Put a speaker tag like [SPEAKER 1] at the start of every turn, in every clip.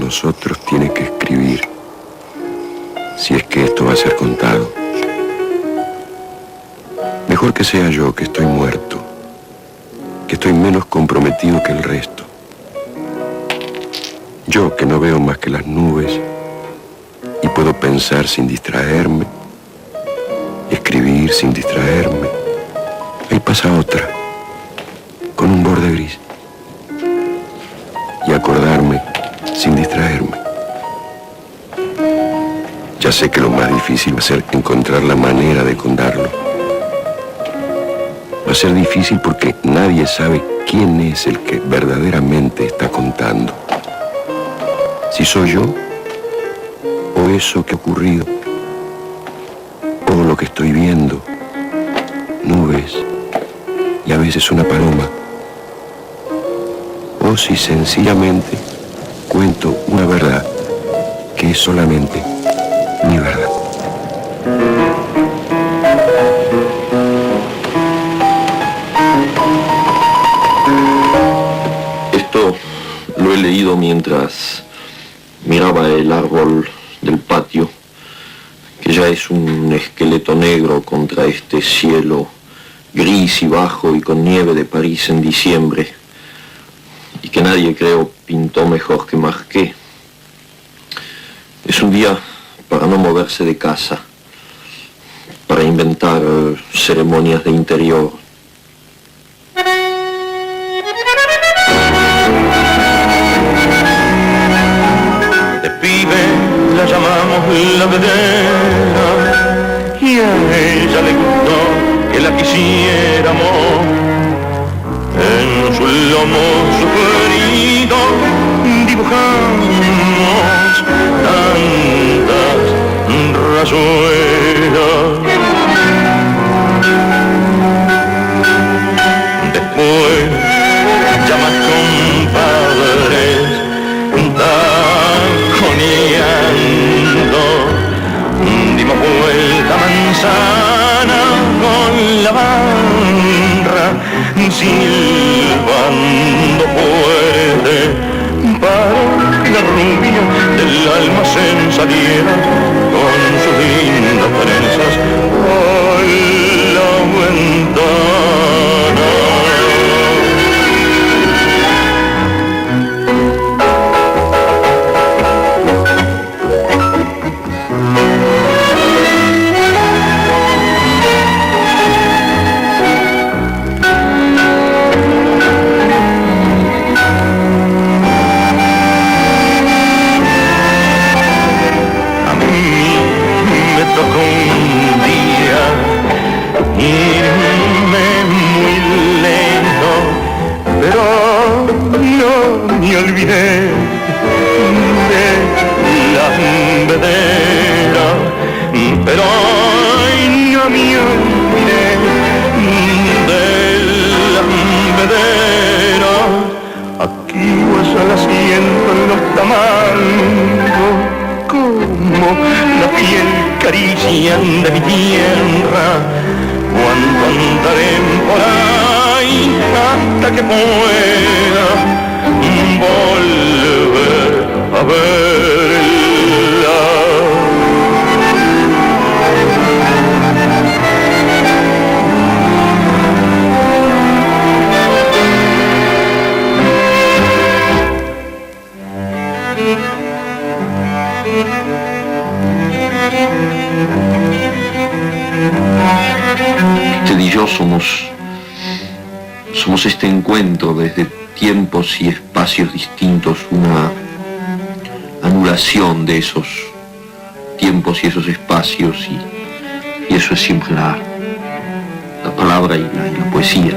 [SPEAKER 1] nosotros tiene que escribir, si es que esto va a ser contado. Mejor que sea yo, que estoy muerto, que estoy menos comprometido que el resto. Yo, que no veo más que las nubes y puedo pensar sin distraerme, escribir sin distraerme. Ahí pasa otra, con un borde gris. Y acordarme sin distraerme. Ya sé que lo más difícil va a ser encontrar la manera de contarlo. Va a ser difícil porque nadie sabe quién es el que verdaderamente está contando. Si soy yo, o eso que ha ocurrido, o lo que estoy viendo, nubes y a veces una paloma, o si sencillamente cuento una verdad que es solamente mi verdad.
[SPEAKER 2] Esto lo he leído mientras miraba el árbol del patio, que ya es un esqueleto negro contra este cielo gris y bajo y con nieve de París en diciembre, y que nadie, creo, pintó mejor que Marquet. Es un día para no moverse de casa, para inventar ceremonias de interior.
[SPEAKER 3] De pibe la llamamos la vedera y a ella le gustó que la quisiéramos. En su lomo sufrido dibujamos tantas rasueras. Después ya más compadres taconeando dimos vuelta manzana con la barra silbando fuerte para que la rubia del almacén saliera con sus lindas trenzas por la ventana. Me olvidé de la vedera, pero no me olvidé de la vedera. Aquí vas al asiento en los tamaños, como la piel carician de mi tierra. Cuando andaré por ahí hasta que pueda volver a verla.
[SPEAKER 2] Usted y yo somos este encuentro desde tiempos y espacios distintos, una anulación de esos tiempos y esos espacios, y eso es siempre la palabra y la poesía.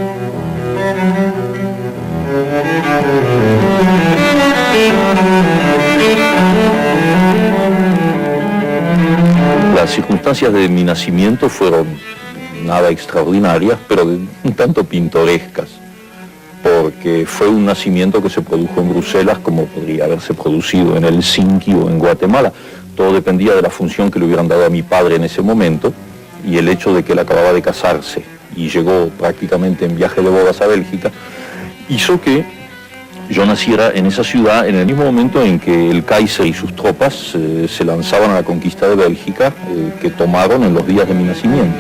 [SPEAKER 4] Las circunstancias de mi nacimiento fueron nada extraordinarias, pero un tanto pintorescas, porque fue un nacimiento que se produjo en Bruselas como podría haberse producido en Helsinki o en Guatemala. Todo dependía de la función que le hubieran dado a mi padre en ese momento y el hecho de que él acababa de casarse y llegó prácticamente en viaje de bodas a Bélgica, hizo que yo naciera en esa ciudad en el mismo momento en que el Kaiser y sus tropas se lanzaban a la conquista de Bélgica, que tomaron en los días de mi nacimiento.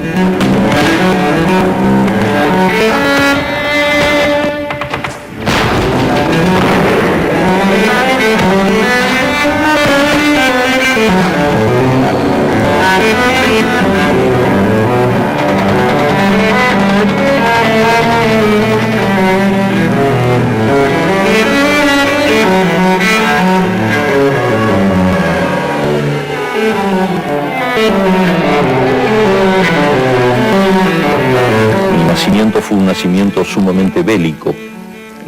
[SPEAKER 4] Mi nacimiento fue un nacimiento sumamente bélico,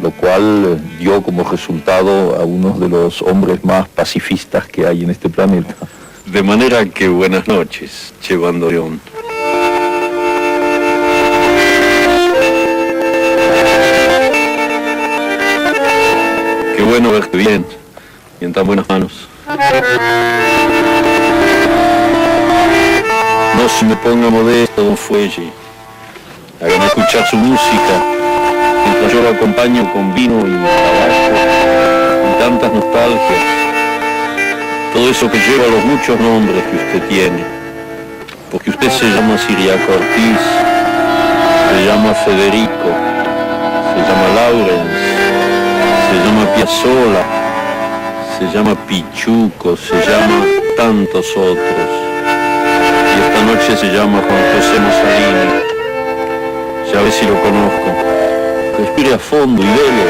[SPEAKER 4] lo cual dio como resultado a uno de los hombres más pacifistas que hay en este planeta.
[SPEAKER 5] De manera que buenas noches, Che Bandoneón. Qué bueno verte bien y en tan buenas manos. No se me ponga modesto, don Fuelle. Hágame escuchar su música, mientras yo lo acompaño con vino y tabaco y tantas nostalgias. Todo eso que lleva los muchos nombres que usted tiene. Porque usted se llama Siriaco Ortiz, se llama Federico, se llama Laurens, se llama Piazzolla, se llama Pichuco, se llama tantos otros. Y esta noche se llama Juan José Mussolini. Ya ve si lo conozco. Respire a fondo y dele.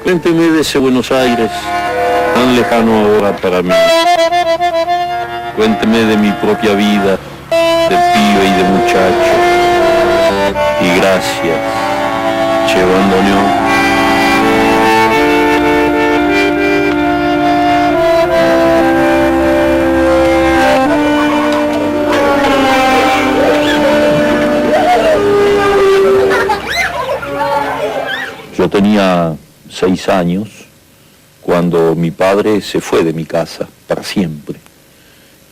[SPEAKER 5] Cuénteme de ese Buenos Aires, tan lejano ahora para mí. Cuénteme de mi propia vida, de pibe y de muchacho. Y gracias, Che Bandoneón.
[SPEAKER 4] Yo tenía 6 años cuando mi padre se fue de mi casa para siempre,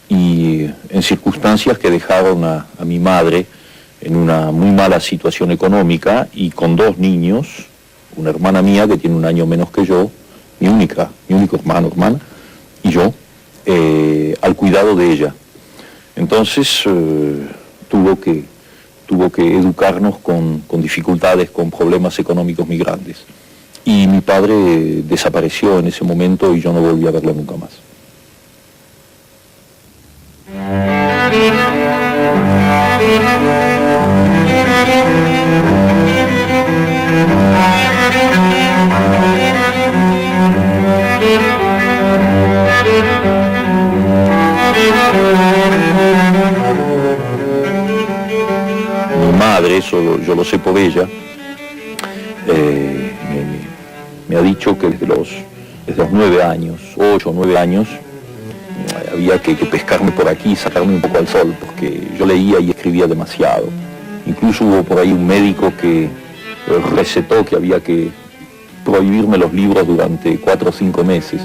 [SPEAKER 4] y en circunstancias que dejaron a mi madre en una muy mala situación económica y con 2 niños, una hermana mía que tiene 1 año menos que yo, mi único hermana, y yo, al cuidado de ella. Entonces tuvo que educarnos con dificultades, con problemas económicos muy grandes. Y mi padre desapareció en ese momento y yo no volví a verla nunca más. Mi madre, eso yo lo sé por ella, me ha dicho que desde los 9 años, 8 o 9 años, había que pescarme por aquí y sacarme un poco al sol, porque yo leía y escribía demasiado. Incluso hubo por ahí un médico que recetó que había que prohibirme los libros durante 4 o 5 meses,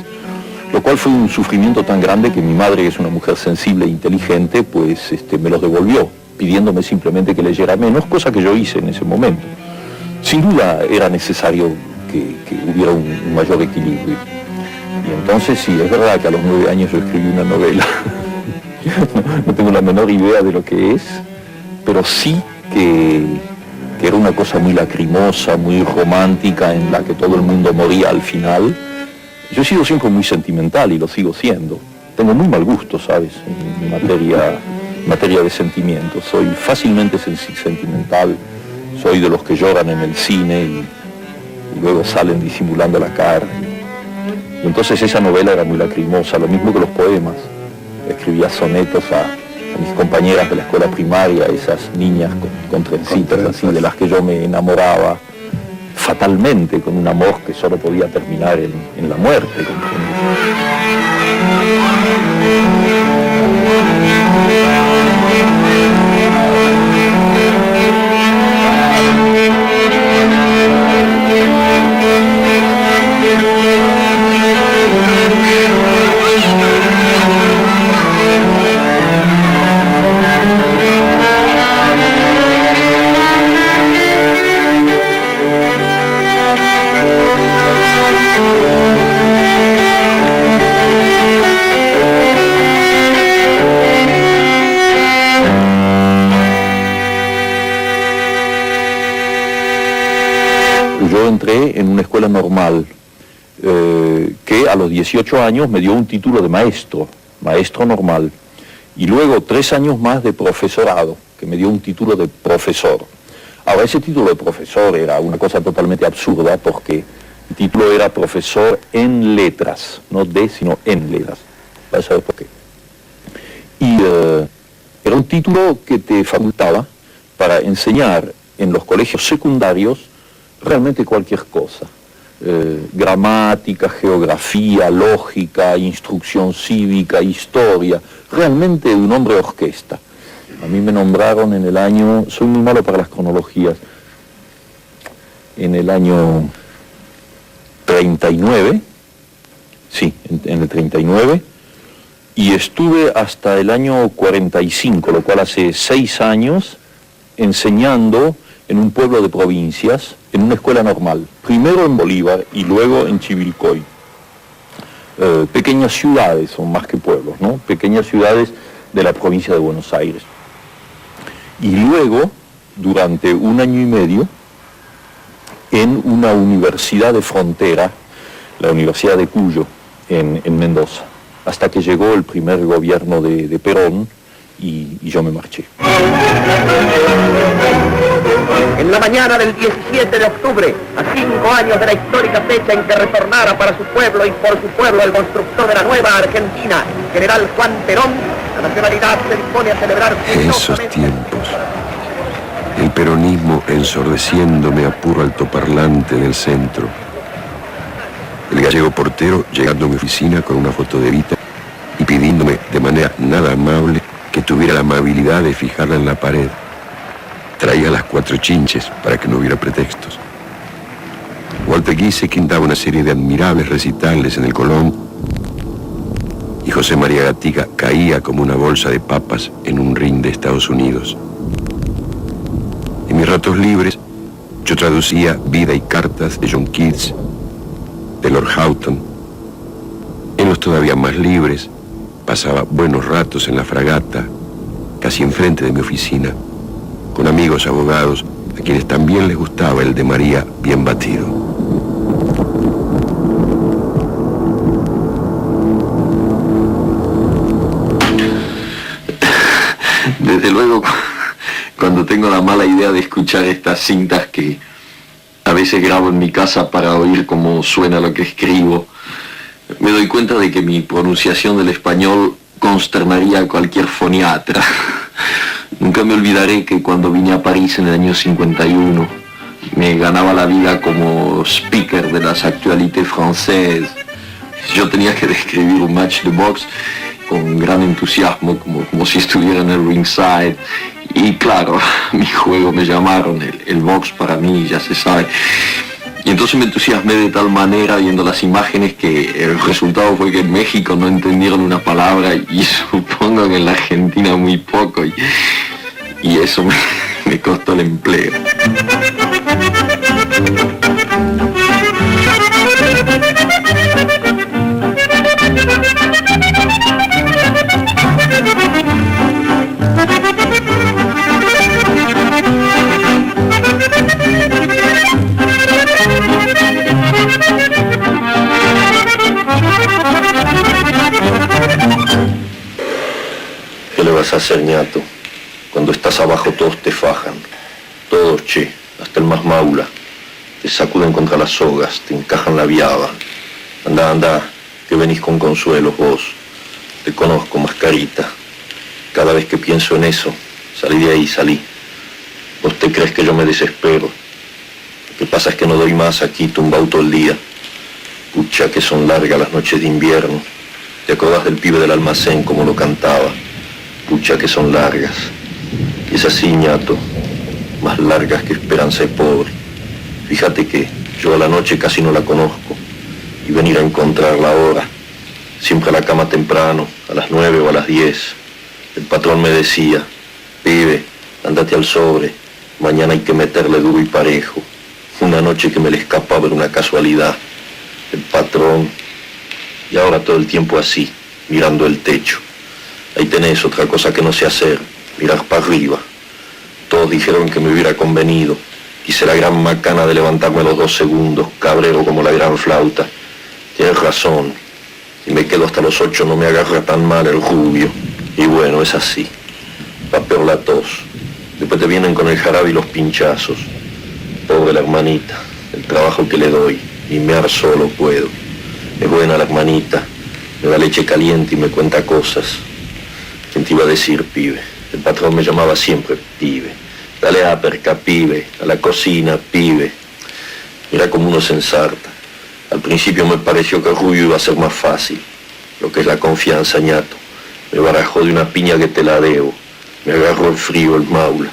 [SPEAKER 4] lo cual fue un sufrimiento tan grande que mi madre, que es una mujer sensible e inteligente, pues me los devolvió, pidiéndome simplemente que leyera menos, cosa que yo hice en ese momento. Sin duda era necesario que hubiera un mayor equilibrio. Y entonces sí, es verdad que a los 9 años yo escribí una novela. No tengo la menor idea de lo que es, pero sí que era una cosa muy lacrimosa, muy romántica, en la que todo el mundo moría al final. Yo he sido siempre muy sentimental y lo sigo siendo. Tengo muy mal gusto, ¿sabes?, en materia de sentimientos. Soy fácilmente sentimental, soy de los que lloran en el cine y luego salen disimulando la cara. Y entonces esa novela era muy lacrimosa, lo mismo que los poemas. Escribía sonetos a mis compañeras de la escuela primaria, esas niñas con trencitas así, de las que yo me enamoraba fatalmente, con un amor que solo podía terminar en la muerte. yo entré en una escuela normal que a los 18 años me dio un título de maestro normal, y luego 3 años más de profesorado, que me dio un título de profesor. Ahora, ese título de profesor era una cosa totalmente absurda, porque el título era profesor en letras, no de, sino en letras. Vas a saber por qué. Y era un título que te facultaba para enseñar en los colegios secundarios realmente cualquier cosa. Gramática, geografía, lógica, instrucción cívica, historia, realmente un hombre orquesta. A mí me nombraron en el año, soy muy malo para las cronologías, en el año 39, sí, en el 39, y estuve hasta el año 45, lo cual hace 6 años, enseñando en un pueblo de provincias, en una escuela normal, primero en Bolívar y luego en Chivilcoy. Pequeñas ciudades, son más que pueblos, ¿no? Pequeñas ciudades de la provincia de Buenos Aires. Y luego, durante 1 año y medio, en una universidad de frontera, la Universidad de Cuyo, en Mendoza, hasta que llegó el primer gobierno de Perón y yo me marché.
[SPEAKER 6] En la mañana del 17 de octubre, a 5 años de la histórica fecha en que retornara para su pueblo y por su pueblo el constructor de la nueva Argentina, general Juan Perón, la nacionalidad se dispone a celebrar...
[SPEAKER 1] Esos tiempos. El peronismo ensordeciéndome a puro altoparlante del centro. El gallego portero llegando a mi oficina con una foto de Evita y pidiéndome de manera nada amable que tuviera la amabilidad de fijarla en la pared. Traía las 4 chinches para que no hubiera pretextos. Walter Gieseking daba una serie de admirables recitales en el Colón y José María Gatica caía como una bolsa de papas en un ring de Estados Unidos. En mis ratos libres yo traducía Vida y Cartas de John Keats, de Lord Houghton. En los todavía más libres pasaba buenos ratos en la Fragata, casi enfrente de mi oficina, con amigos abogados a quienes también les gustaba el de María bien batido.
[SPEAKER 2] Desde luego, cuando tengo la mala idea de escuchar estas cintas que a veces grabo en mi casa para oír cómo suena lo que escribo, me doy cuenta de que mi pronunciación del español consternaría a cualquier foniatra. Nunca me olvidaré que cuando vine a París en el año 51, me ganaba la vida como speaker de las actualités françaises. Yo tenía que describir un match de box con gran entusiasmo, como si estuviera en el ringside. Y claro, mi juego me llamaron, el box para mí, ya se sabe. Y entonces me entusiasmé de tal manera viendo las imágenes que el resultado fue que en México no entendieron una palabra y supongo que en la Argentina muy poco. Y eso me costó el empleo.
[SPEAKER 5] ¿Qué le vas a hacer, ñato? Cuando estás abajo todos te fajan. Todos, che, hasta el más maula. Te sacuden contra las sogas, te encajan la viaba. Anda, anda, que venís con consuelos vos. Te conozco, mascarita. Cada vez que pienso en eso, salí de ahí, salí. ¿Vos te crees que yo me desespero? Lo que pasa es que no doy más aquí, tumbado todo el día. Pucha, que son largas las noches de invierno. ¿Te acordás del pibe del almacén como lo cantaba? Pucha, que son largas. Y es así, ñato, más largas que esperanza de pobre. Fíjate que yo a la noche casi no la conozco. Y venir a encontrarla ahora, siempre a la cama temprano, a las 9 o a las 10. El patrón me decía, pibe, andate al sobre, mañana hay que meterle duro y parejo. Una noche que me le escapaba era una casualidad. El patrón, y ahora todo el tiempo así, mirando el techo. Ahí tenés otra cosa que no sé hacer, mirar para arriba. Todos dijeron que me hubiera convenido,
[SPEAKER 2] Hice la gran macana de levantarme a los 2 segundos, cabrero como la gran flauta. Tienes razón. Si me quedo hasta los 8 no me agarra tan mal el rubio. Y bueno, es así. Va peor la tos. Después te vienen con el jarabe y los pinchazos. Pobre la hermanita, el trabajo que le doy. Ni mear solo puedo. Es buena la hermanita. Me da leche caliente y me cuenta cosas. ¿Quién te iba a decir, pibe? El patrón me llamaba siempre pibe. Dale a perca, pibe. A la cocina, pibe. Mira cómo uno se ensarta. Al principio me pareció que el rubio iba a ser más fácil. Lo que es la confianza, ñato. Me barajó de una piña que te la debo. Me agarró el frío, el maula.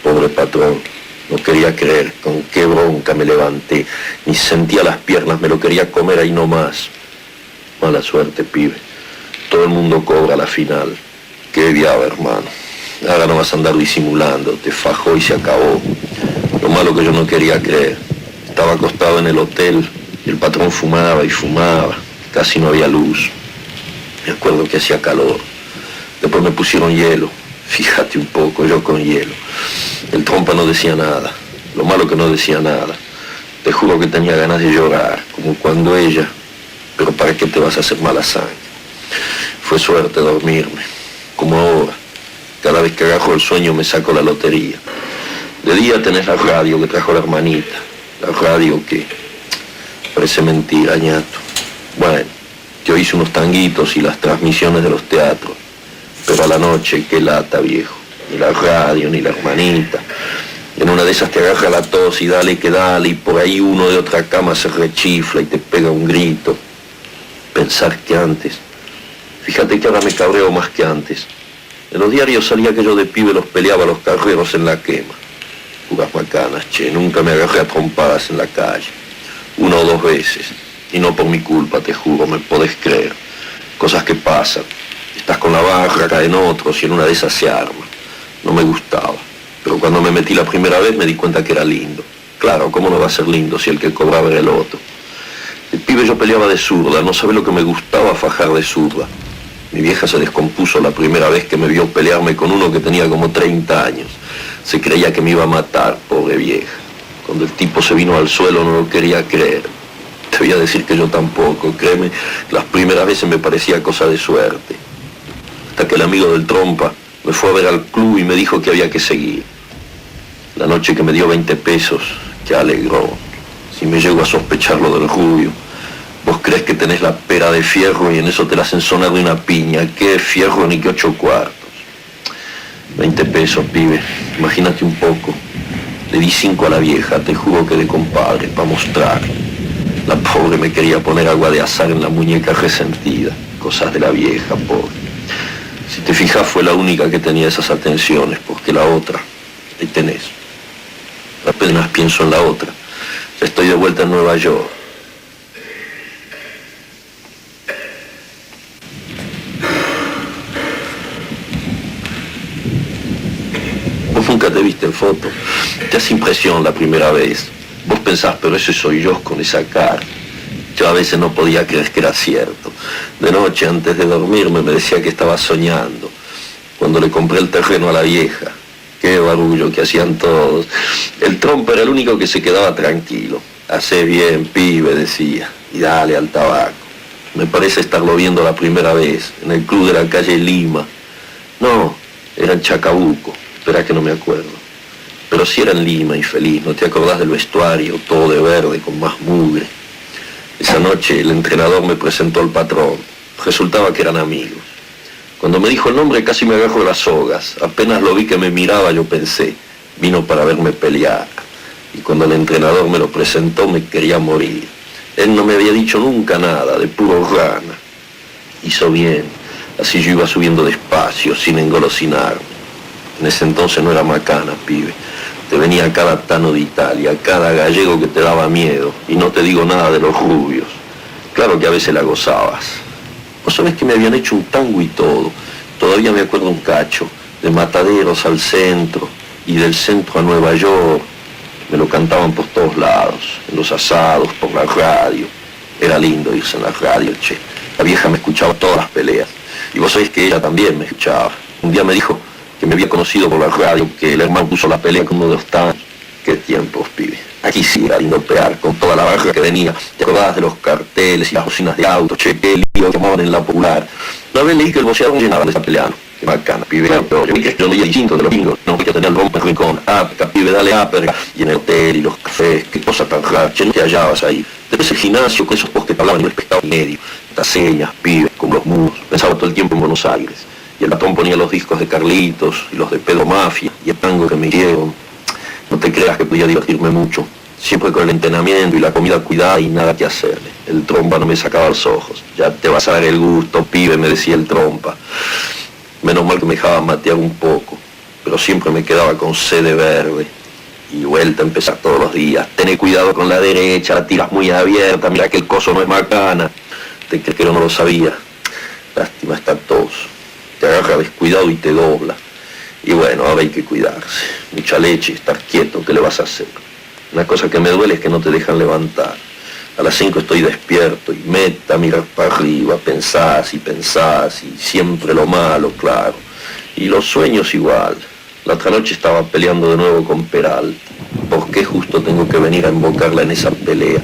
[SPEAKER 2] Pobre patrón. No quería creer con qué bronca me levanté. Ni sentía las piernas, me lo quería comer ahí nomás. Mala suerte, pibe. Todo el mundo cobra la final. Qué diablo, hermano. Ahora no vas a andar disimulando. Te fajó y se acabó. Lo malo que yo no quería creer. Estaba acostado en el hotel. El patrón fumaba y fumaba. Casi no había luz. Me acuerdo que hacía calor. Después me pusieron hielo. Fíjate un poco, yo con hielo. El trompa no decía nada. Lo malo que no decía nada. Te juro que tenía ganas de llorar. Como cuando ella... Pero ¿para qué te vas a hacer mala sangre? Fue suerte dormirme. Como ahora. Cada vez que agarro el sueño me saco la lotería. De día tenés la radio que trajo la hermanita. La radio que... Parece mentira, ñato. Bueno, yo hice unos tanguitos y las transmisiones de los teatros. Pero a la noche, qué lata, viejo. Ni la radio, ni la hermanita. En una de esas te agarra la tos y dale que dale, y por ahí uno de otra cama se rechifla y te pega un grito. Pensar que antes... Fíjate que ahora me cabreo más que antes. En los diarios salía que yo de pibe los peleaba a los carreros en la quema. Puras macanas, che, nunca me agarré a trompadas en la calle. 1 o 2 veces. Y no por mi culpa, te juro, me podés creer. Cosas que pasan. Estás con la barra, caen otros y en una de esas se arma. No me gustaba. Pero cuando me metí la primera vez me di cuenta que era lindo. Claro, ¿cómo no va a ser lindo si el que cobraba era el otro? El pibe yo peleaba de zurda, no sabe lo que me gustaba fajar de zurda. Mi vieja se descompuso la primera vez que me vio pelearme con uno que tenía como 30 años. Se creía que me iba a matar, pobre vieja. Cuando el tipo se vino al suelo no lo quería creer. Te voy a decir que yo tampoco, créeme, las primeras veces me parecía cosa de suerte. Hasta que el amigo del trompa me fue a ver al club y me dijo que había que seguir. La noche que me dio 20 pesos, que alegró. Si me llego a sospechar lo del rubio, vos crees que tenés la pera de fierro y en eso te la hacen sonar de una piña. ¿Qué fierro ni qué 8 cuartos? 20 pesos, pibe, imagínate un poco. Le di 5 a la vieja, te juro que de compadre, para mostrar. La pobre me quería poner agua de azar en la muñeca resentida. Cosas de la vieja, pobre. Si te fijas, fue la única que tenía esas atenciones, porque la otra, ahí tenés. Apenas pienso en la otra. Ya estoy de vuelta en Nueva York. Vos nunca te viste en foto. Te hace impresión la primera vez. Vos pensás, pero ese soy yo con esa cara. Yo a veces no podía creer que era cierto. De noche, antes de dormirme, me decía que estaba soñando. Cuando le compré el terreno a la vieja. Qué barullo que hacían todos. El trompa era el único que se quedaba tranquilo. Hacé bien, pibe, decía. Y dale al tabaco. Me parece estarlo viendo la primera vez, en el club de la calle Lima. No, era en Chacabuco. Espera que no me acuerdo. Pero sí era en Lima y feliz. ¿No te acordás del vestuario? Todo de verde, con más mugre. Esa noche el entrenador me presentó al patrón. Resultaba que eran amigos. Cuando me dijo el nombre casi me agarro las sogas. Apenas lo vi que me miraba yo pensé, vino para verme pelear. Y cuando el entrenador me lo presentó me quería morir. Él no me había dicho nunca nada, de puro rana. Hizo bien, así yo iba subiendo despacio, sin engolosinarme. En ese entonces no era macana, pibe. Te venía cada tano de Italia, cada gallego que te daba miedo. Y no te digo nada de los rubios. Claro que a veces la gozabas. Vos sabés que me habían hecho un tango y todo. Todavía me acuerdo un cacho. De Mataderos al centro. Y del centro a Nueva York. Me lo cantaban por todos lados. En los asados, por la radio. Era lindo irse en la radio, che. La vieja me escuchaba todas las peleas. Y vos sabés que ella también me escuchaba. Un día me dijo que me había conocido por la radio, que el hermano puso la pelea con uno de los tantos. Qué tiempos, pibe. Aquí sí era lindo pear con toda la barra que venía. ¿Te acordabas de los carteles y las bocinas de auto? Che, qué lío que llamaban en la popular. Una vez leí que el boceador llenaba de esa peleano. Qué bacana, pibe. Pero yo vi que yo no iba distinto de los gringos. No, que yo tenía el rompe en rincón. Áperca, pibe, dale áperca. Y en el hotel y los cafés. Qué cosa tan rara. Che, no te hallabas ahí. Después el gimnasio con esos postes que hablaban y el pescado en medio. Estas señas, pibe, con los muros. Pensaba todo el tiempo en Buenos Aires. Y el patrón ponía los discos de Carlitos y los de Pedro Mafia y el tango que me hicieron. No te creas que podía divertirme mucho. Siempre con el entrenamiento y la comida cuidada y nada que hacerle. El trompa no me sacaba los ojos. Ya te vas a dar el gusto, pibe, me decía el trompa. Menos mal que me dejaba matear un poco. Pero siempre me quedaba con sed de verde. Y vuelta a empezar todos los días. Tené cuidado con la derecha, la tiras muy abierta. Mira que el coso no es macana. Te crees que no lo sabía. Lástima estar todos. Te agarra descuidado y te dobla. Y bueno, ahora hay que cuidarse. Mucha leche y estar quieto, ¿qué le vas a hacer? Una cosa que me duele es que no te dejan levantar. A las 5 estoy despierto y meta a mirar para arriba, pensás y siempre lo malo, claro. Y los sueños igual. La otra noche estaba peleando de nuevo con Peralta. ¿Por qué justo tengo que venir a invocarla en esa pelea?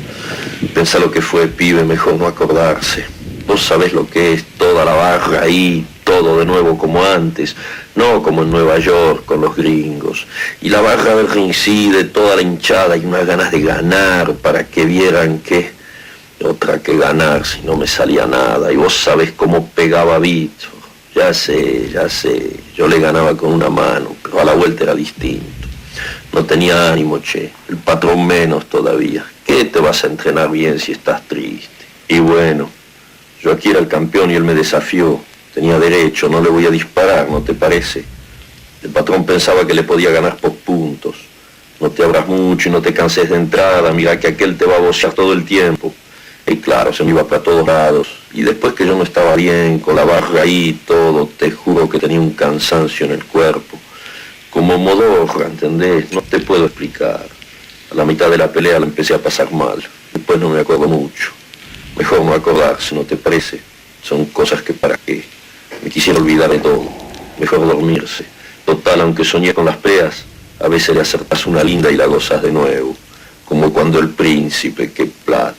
[SPEAKER 2] Pensá lo que fue, pibe, mejor no acordarse. Vos sabés lo que es toda la barra ahí, todo de nuevo como antes, no como en Nueva York con los gringos. Y la barra del rincide, toda la hinchada y unas ganas de ganar para que vieran que otra que ganar si no me salía nada. Y vos sabés cómo pegaba Víctor. Ya sé, yo le ganaba con una mano, pero a la vuelta era distinto. No tenía ánimo, che, el patrón menos todavía. ¿Qué te vas a entrenar bien si estás triste? Y bueno, yo aquí era el campeón y él me desafió. Tenía derecho, no le voy a disparar, ¿no te parece? El patrón pensaba que le podía ganar por puntos. No te abras mucho y no te canses de entrada, mira que aquel te va a bocear todo el tiempo. Y claro, se me iba para todos lados. Y después que yo no estaba bien, con la barra ahí y todo, te juro que tenía un cansancio en el cuerpo. Como modorra, ¿entendés? No te puedo explicar. A la mitad de la pelea la empecé a pasar mal. Después no me acuerdo mucho. Mejor no acordarse, ¿no te parece? Son cosas que para qué. Me quisiera olvidar de todo. Mejor dormirse. Total, aunque soñé con las peleas, a veces le acertas una linda y la gozas de nuevo. Como cuando el príncipe, qué plato.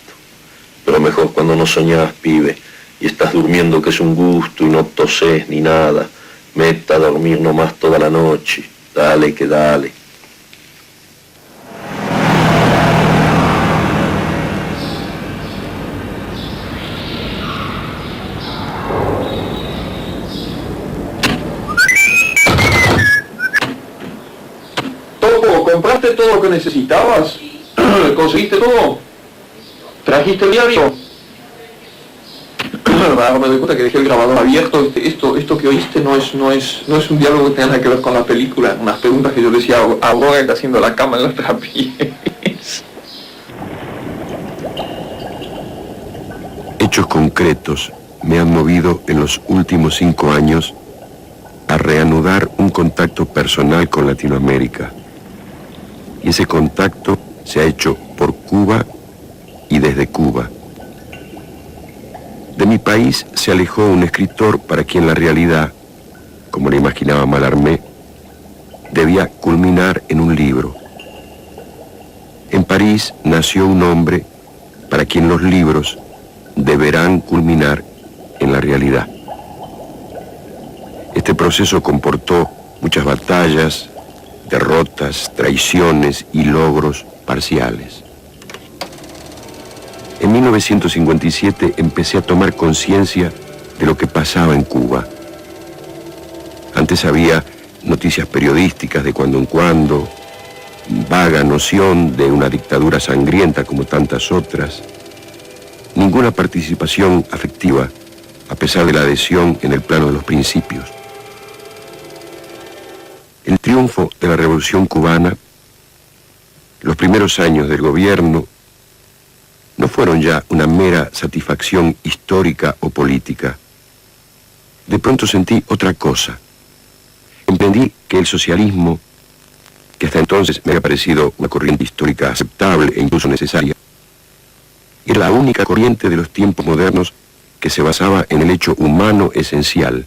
[SPEAKER 2] Pero mejor cuando no soñás, pibe, y estás durmiendo que es un gusto y no tosés ni nada. Meta a dormir nomás toda la noche. Dale que dale.
[SPEAKER 7] ¿Compraste todo lo que necesitabas? ¿Conseguiste todo? ¿Trajiste el diario? Ahora me doy cuenta que dejé el grabador abierto. Esto que oíste no es un diálogo que tenga nada que ver con la película. Unas preguntas que yo decía a Aurora está haciendo la cama en los trapillos.
[SPEAKER 1] Hechos concretos me han movido en los últimos 5 años a reanudar un contacto personal con Latinoamérica. Y ese contacto se ha hecho por Cuba y desde Cuba. De mi país se alejó un escritor para quien la realidad, como le imaginaba Mallarmé, debía culminar en un libro. En París nació un hombre para quien los libros deberán culminar en la realidad. Este proceso comportó muchas batallas, derrotas, traiciones y logros parciales. En 1957 empecé a tomar conciencia de lo que pasaba en Cuba. Antes había noticias periodísticas de cuando en cuando, vaga noción de una dictadura sangrienta como tantas otras, ninguna participación afectiva, a pesar de la adhesión en el plano de los principios. El triunfo de la Revolución Cubana, los primeros años del gobierno, no fueron ya una mera satisfacción histórica o política. De pronto sentí otra cosa. Entendí que el socialismo, que hasta entonces me había parecido una corriente histórica aceptable e incluso necesaria, era la única corriente de los tiempos modernos que se basaba en el hecho humano esencial,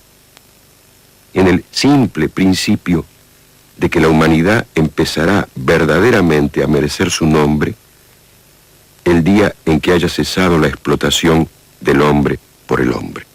[SPEAKER 1] en el simple principio de que la humanidad empezará verdaderamente a merecer su nombre el día en que haya cesado la explotación del hombre por el hombre.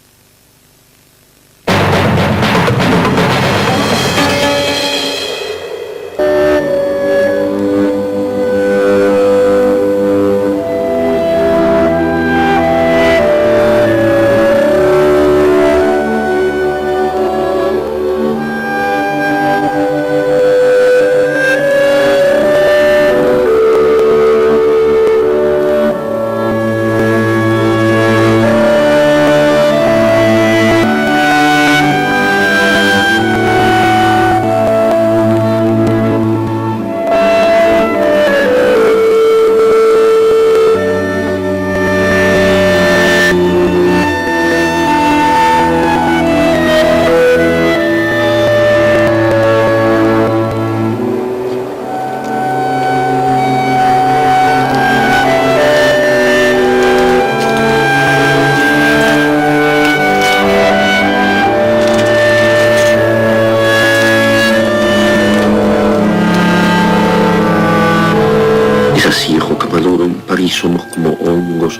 [SPEAKER 2] Somos como hongos,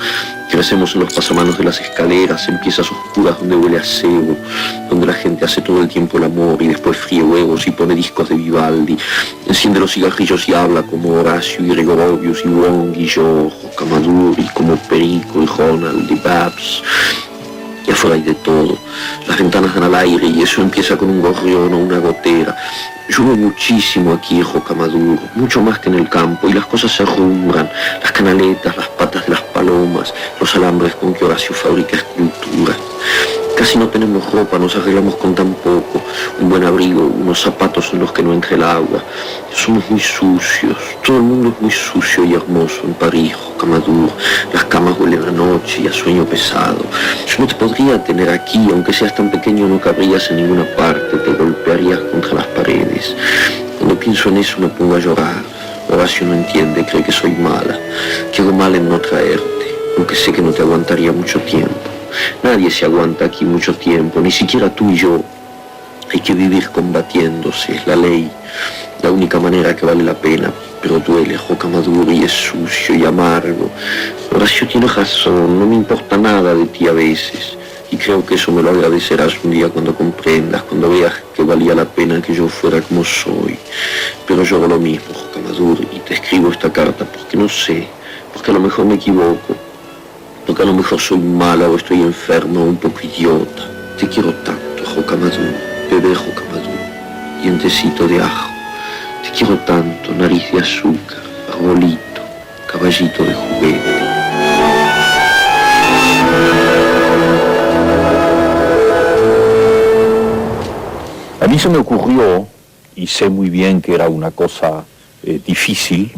[SPEAKER 2] crecemos en los pasamanos de las escaleras, en piezas oscuras donde huele a cebo, donde la gente hace todo el tiempo el amor y después fríe huevos y pone discos de Vivaldi, enciende los cigarrillos y habla como Horacio y Gregorovius y Wong y yo, Camaduro y como Perico y Ronald y Babs. Y afuera hay de todo, las ventanas dan al aire y eso empieza con un gorrión o una gotera. Llueve muchísimo aquí en Jocamaduro, mucho más que en el campo, y las cosas se arrumbran, las canaletas, las patas de las palomas, los alambres con que Horacio fabrica esculturas. Casi no tenemos ropa, nos arreglamos con tan poco, un buen abrigo, unos zapatos en los que no entre el agua. Somos muy sucios, todo el mundo es muy sucio y hermoso en París, Jocamaduro. Las camas huelen a noche y a sueño pesado. Yo no te podría tener aquí, aunque seas tan pequeño no cabrías en ninguna parte, te golpearías contra las paredes. Cuando pienso en eso me pongo a llorar. Horacio no entiende, cree que soy mala, que hago mal en no traerte, aunque sé que no te aguantaría mucho tiempo. Nadie se aguanta aquí mucho tiempo, ni siquiera tú y yo. Hay que vivir combatiéndose, es la ley, la única manera que vale la pena, pero duele, Jocamaduro, y es sucio y amargo. Horacio tiene razón, no me importa nada de ti a veces, y creo que eso me lo agradecerás un día cuando comprendas, cuando veas que valía la pena que yo fuera como soy. Pero yo hago lo mismo, Jocamaduro, y te escribo esta carta porque no sé, porque a lo mejor me equivoco, porque a lo mejor soy mala o estoy enferma o un poco idiota. Te quiero tanto, Jocamaduro, bebé Jocamaduro, dientecito de ajo. Te quiero tanto, nariz de azúcar, arbolito, caballito de juguete.
[SPEAKER 4] A mí se me ocurrió, y sé muy bien que era una cosa difícil,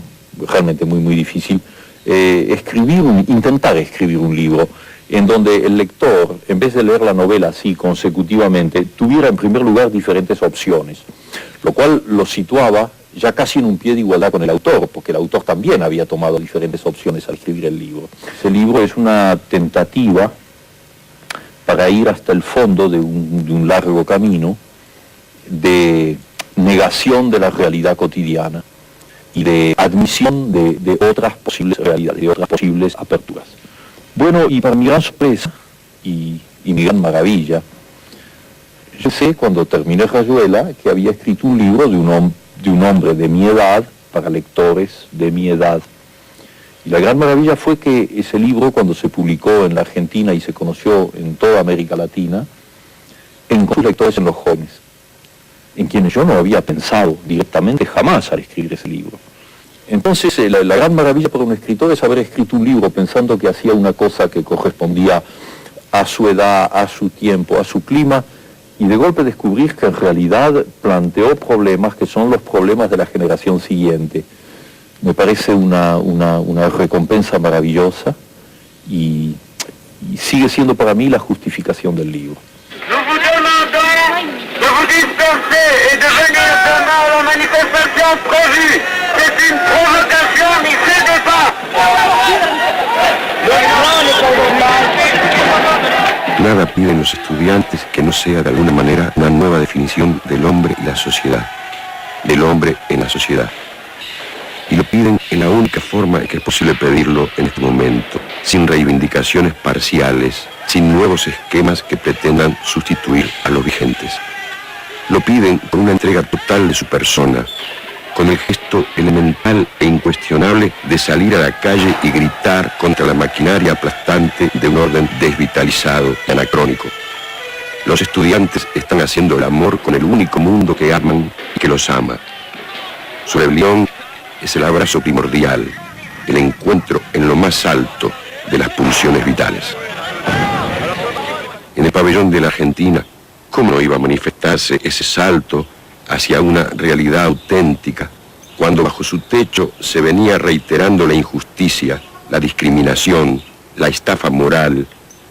[SPEAKER 4] realmente muy, muy difícil, intentar escribir un libro en donde el lector, en vez de leer la novela así consecutivamente, tuviera en primer lugar diferentes opciones, lo cual lo situaba ya casi en un pie de igualdad con el autor, porque el autor también había tomado diferentes opciones al escribir el libro. Ese libro es una tentativa para ir hasta el fondo de un largo camino de negación de la realidad cotidiana y de admisión de otras posibles realidades, de otras posibles aperturas. Bueno, y para mi gran sorpresa y mi gran maravilla, yo sé cuando terminé Rayuela que había escrito un libro de un hombre de mi edad, para lectores de mi edad. Y la gran maravilla fue que ese libro, cuando se publicó en la Argentina y se conoció en toda América Latina, encontró lectores en los jóvenes, en quienes yo no había pensado directamente jamás al escribir ese libro. Entonces, la gran maravilla para un escritor es haber escrito un libro pensando que hacía una cosa que correspondía a su edad, a su tiempo, a su clima, y de golpe descubrir que en realidad planteó problemas que son los problemas de la generación siguiente. Me parece una recompensa maravillosa y sigue siendo para mí la justificación del libro.
[SPEAKER 3] Nous vous demandons de vous disperser et de venir demain à la manifestation prévue. C'est une provocation, n'y cédez pas.
[SPEAKER 1] Nada piden los estudiantes que no sea de alguna manera una nueva definición del hombre y la sociedad. del hombre en la sociedad. Y lo piden en la única forma que es posible pedirlo en este momento, sin reivindicaciones parciales, sin nuevos esquemas que pretendan sustituir a los vigentes. Lo piden por una entrega total de su persona, con el gesto elemental e incuestionable de salir a la calle y gritar contra la maquinaria aplastante de un orden desvitalizado y anacrónico. Los estudiantes están haciendo el amor con el único mundo que aman y que los ama. Su rebelión es el abrazo primordial, el encuentro en lo más alto de las pulsiones vitales. En el pabellón de la Argentina, ¿cómo no iba a manifestarse ese salto hacia una realidad auténtica, cuando bajo su techo se venía reiterando la injusticia, la discriminación, la estafa moral,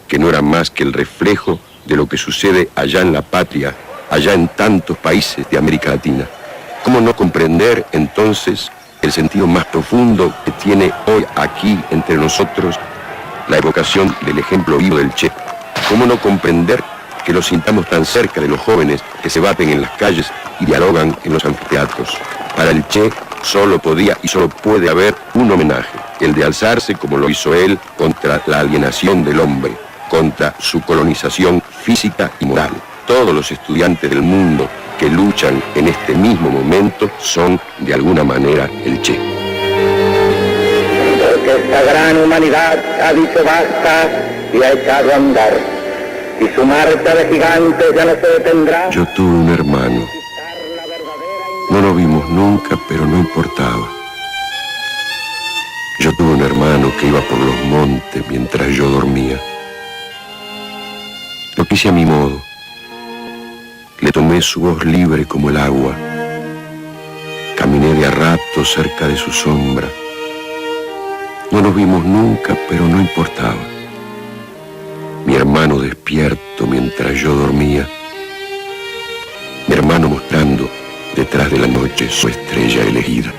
[SPEAKER 1] que no era más que el reflejo de lo que sucede allá en la patria, allá en tantos países de América Latina? ¿Cómo no comprender entonces el sentido más profundo que tiene hoy aquí entre nosotros la evocación del ejemplo vivo del Che? ¿Cómo no comprender que lo sintamos tan cerca de los jóvenes que se baten en las calles y dialogan en los anfiteatros? Para el Che solo podía y solo puede haber un homenaje, el de alzarse como lo hizo él contra la alienación del hombre, contra su colonización física y moral. Todos los estudiantes del mundo que luchan en este mismo momento son, de alguna manera, el Che.
[SPEAKER 6] Porque esta gran humanidad ha dicho basta y ha echado a andar. Y su marcha de gigantes ya no se detendrá.
[SPEAKER 1] Yo tuve un hermano. No lo vimos nunca, pero no importaba. Yo tuve un hermano que iba por los montes mientras yo dormía. Lo quise a mi modo. Le tomé su voz libre como el agua. Caminé de a rato cerca de su sombra. No nos vimos nunca, pero no importaba. Mi hermano despierto mientras yo dormía. Mi hermano mostrando detrás de la noche su estrella elegida.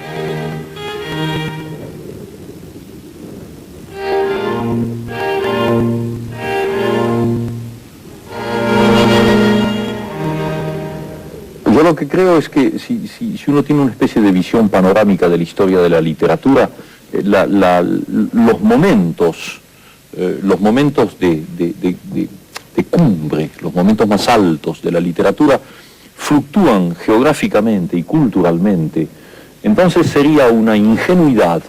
[SPEAKER 4] Yo lo que creo es que si uno tiene una especie de visión panorámica de la historia de la literatura, los momentos de cumbre, los momentos más altos de la literatura fluctúan geográficamente y culturalmente. Entonces sería una ingenuidad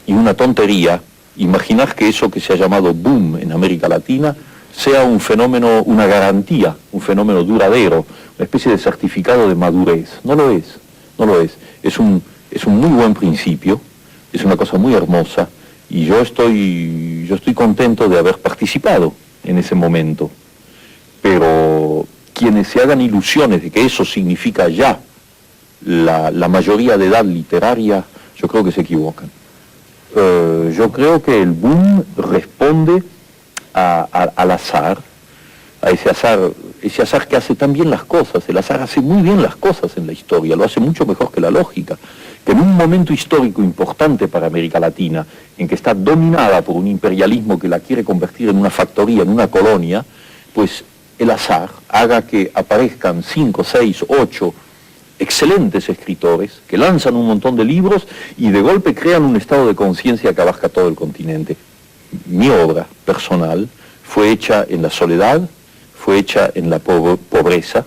[SPEAKER 4] y una tontería imaginar que eso que se ha llamado boom en América Latina sea un fenómeno, una garantía, un fenómeno duradero, una especie de certificado de madurez. No lo es, no lo es. Es un muy buen principio, es una cosa muy hermosa, y yo estoy contento de haber participado en ese momento. Pero quienes se hagan ilusiones de que eso significa ya la mayoría de edad literaria, yo creo que se equivocan. Yo creo que el boom responde al azar, a ese azar que hace tan bien las cosas. El azar hace muy bien las cosas en la historia, lo hace mucho mejor que la lógica. Que en un momento histórico importante para América Latina, en que está dominada por un imperialismo que la quiere convertir en una factoría, en una colonia, pues el azar haga que aparezcan 5, 6, 8 excelentes escritores que lanzan un montón de libros y de golpe crean un estado de conciencia que abarca todo el continente. Mi obra personal fue hecha en la soledad, fue hecha en la pobreza,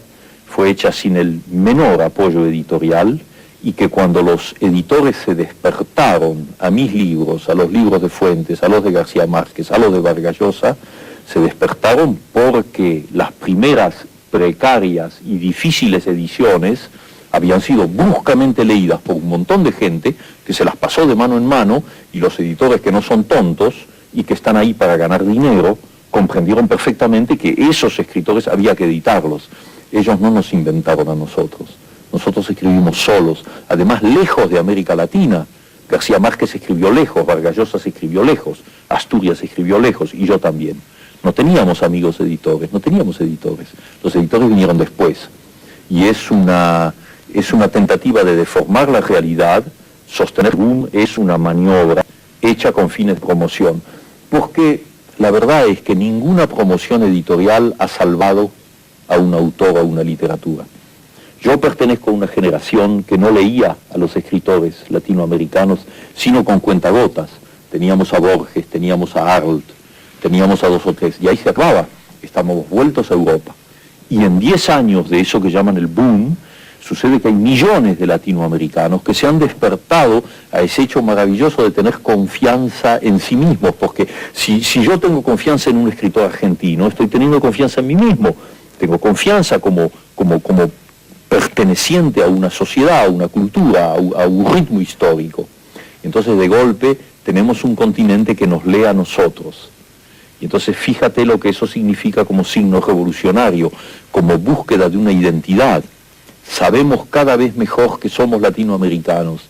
[SPEAKER 4] fue hecha sin el menor apoyo editorial, y que cuando los editores se despertaron a mis libros, a los libros de Fuentes, a los de García Márquez, a los de Vargas Llosa, se despertaron porque las primeras precarias y difíciles ediciones habían sido bruscamente leídas por un montón de gente que se las pasó de mano en mano, y los editores, que no son tontos y que están ahí para ganar dinero, comprendieron perfectamente que esos escritores había que editarlos. Ellos no nos inventaron a nosotros. Nosotros escribimos solos, además lejos de América Latina. García Márquez escribió lejos, Vargas Llosa se escribió lejos, Asturias escribió lejos, y yo también. No teníamos amigos editores, no teníamos editores. Los editores vinieron después. Y es una tentativa de deformar la realidad. Sostener boom es una maniobra hecha con fines de promoción. Porque la verdad es que ninguna promoción editorial ha salvado a un autor o a una literatura. Yo pertenezco a una generación que no leía a los escritores latinoamericanos, sino con cuentagotas. Teníamos a Borges, teníamos a Arlt, teníamos a 2 o 3, y ahí se acababa. Estamos vueltos a Europa. Y en 10 años de eso que llaman el boom, sucede que hay millones de latinoamericanos que se han despertado a ese hecho maravilloso de tener confianza en sí mismos, porque si yo tengo confianza en un escritor argentino, estoy teniendo confianza en mí mismo, tengo confianza como perteneciente a una sociedad, a una cultura, a un ritmo histórico. Entonces de golpe tenemos un continente que nos lee a nosotros. Y entonces fíjate lo que eso significa como signo revolucionario, como búsqueda de una identidad. Sabemos cada vez mejor que somos latinoamericanos.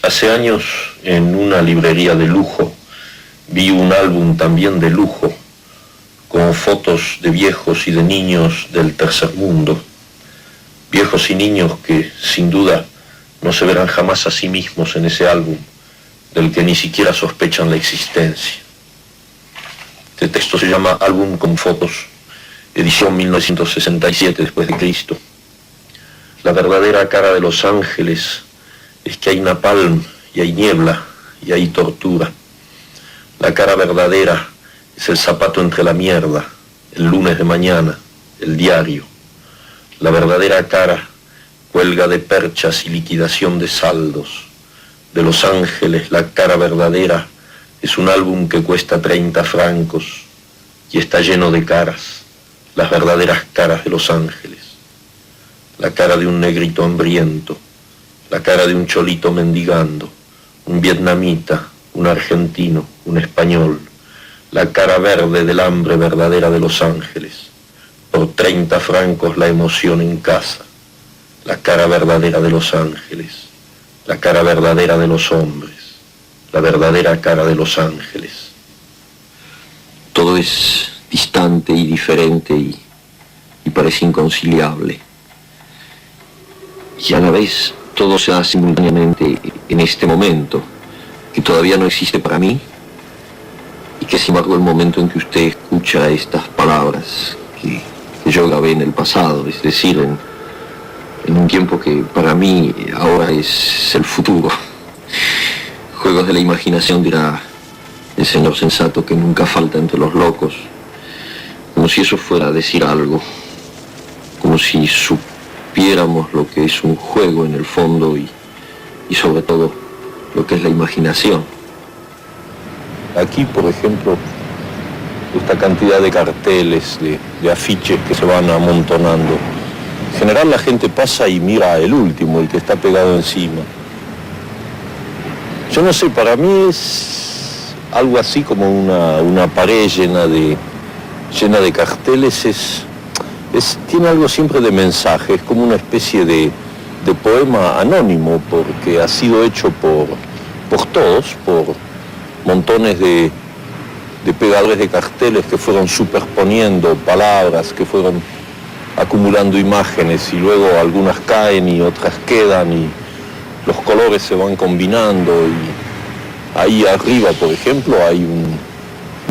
[SPEAKER 2] Hace años, en una librería de lujo, vi un álbum también de lujo, con fotos de viejos y de niños del tercer mundo. Viejos y niños que, sin duda, no se verán jamás a sí mismos en ese álbum, del que ni siquiera sospechan la existencia. Este texto se llama Álbum con fotos, edición 1967 después de Cristo. La verdadera cara de Los Ángeles es que hay napalm y hay niebla y hay tortura. La cara verdadera es el zapato entre la mierda, el lunes de mañana, el diario. La verdadera cara cuelga de perchas y liquidación de saldos. De Los Ángeles, la cara verdadera es un álbum que cuesta 30 francos y está lleno de caras, las verdaderas caras de Los Ángeles. La cara de un negrito hambriento, la cara de un cholito mendigando, un vietnamita, un argentino, un español, la cara verde del hambre verdadera de Los Ángeles. Por 30 francos la emoción en casa, la cara verdadera de Los Ángeles, la cara verdadera de los hombres, la verdadera cara de Los Ángeles. Todo es distante y diferente y parece inconciliable. Y a la vez todo se da simultáneamente en este momento, que todavía no existe para mí, y que sin embargo el momento en que usted escucha estas palabras que yo grabé en el pasado, es decir, en un tiempo que para mí ahora es el futuro. Juegos de la imaginación, dirá el señor sensato, que nunca falta entre los locos, como si eso fuera a decir algo, como si supiéramos lo que es un juego en el fondo y sobre todo lo que es la imaginación.
[SPEAKER 4] Aquí, por ejemplo, esta cantidad de carteles, de afiches que se van amontonando. En general la gente pasa y mira el último, el que está pegado encima. Yo no sé, para mí es algo así como una pared llena de carteles, tiene algo siempre de mensaje, es como una especie de poema anónimo, porque ha sido hecho por todos, por montones de pegadores de carteles que fueron superponiendo palabras, que fueron acumulando imágenes y luego algunas caen y otras quedan y los colores se van combinando. Y ahí arriba, por ejemplo, hay un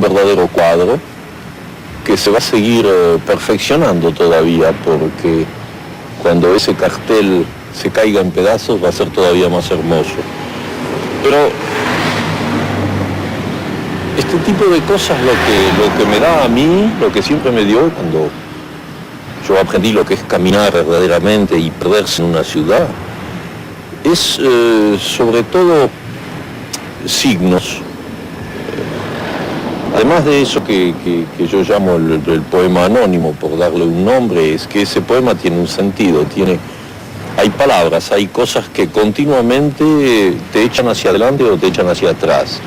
[SPEAKER 4] verdadero cuadro que se va a seguir perfeccionando todavía, porque cuando ese cartel se caiga en pedazos va a ser todavía más hermoso. Pero este tipo de cosas lo que me da a mí, lo que siempre me dio cuando yo aprendí lo que es caminar verdaderamente y perderse en una ciudad, es sobre todo signos. Además de eso que yo llamo el poema anónimo, por darle un nombre, es que ese poema tiene un sentido, hay palabras, hay cosas que continuamente te echan hacia adelante o te echan hacia atrás.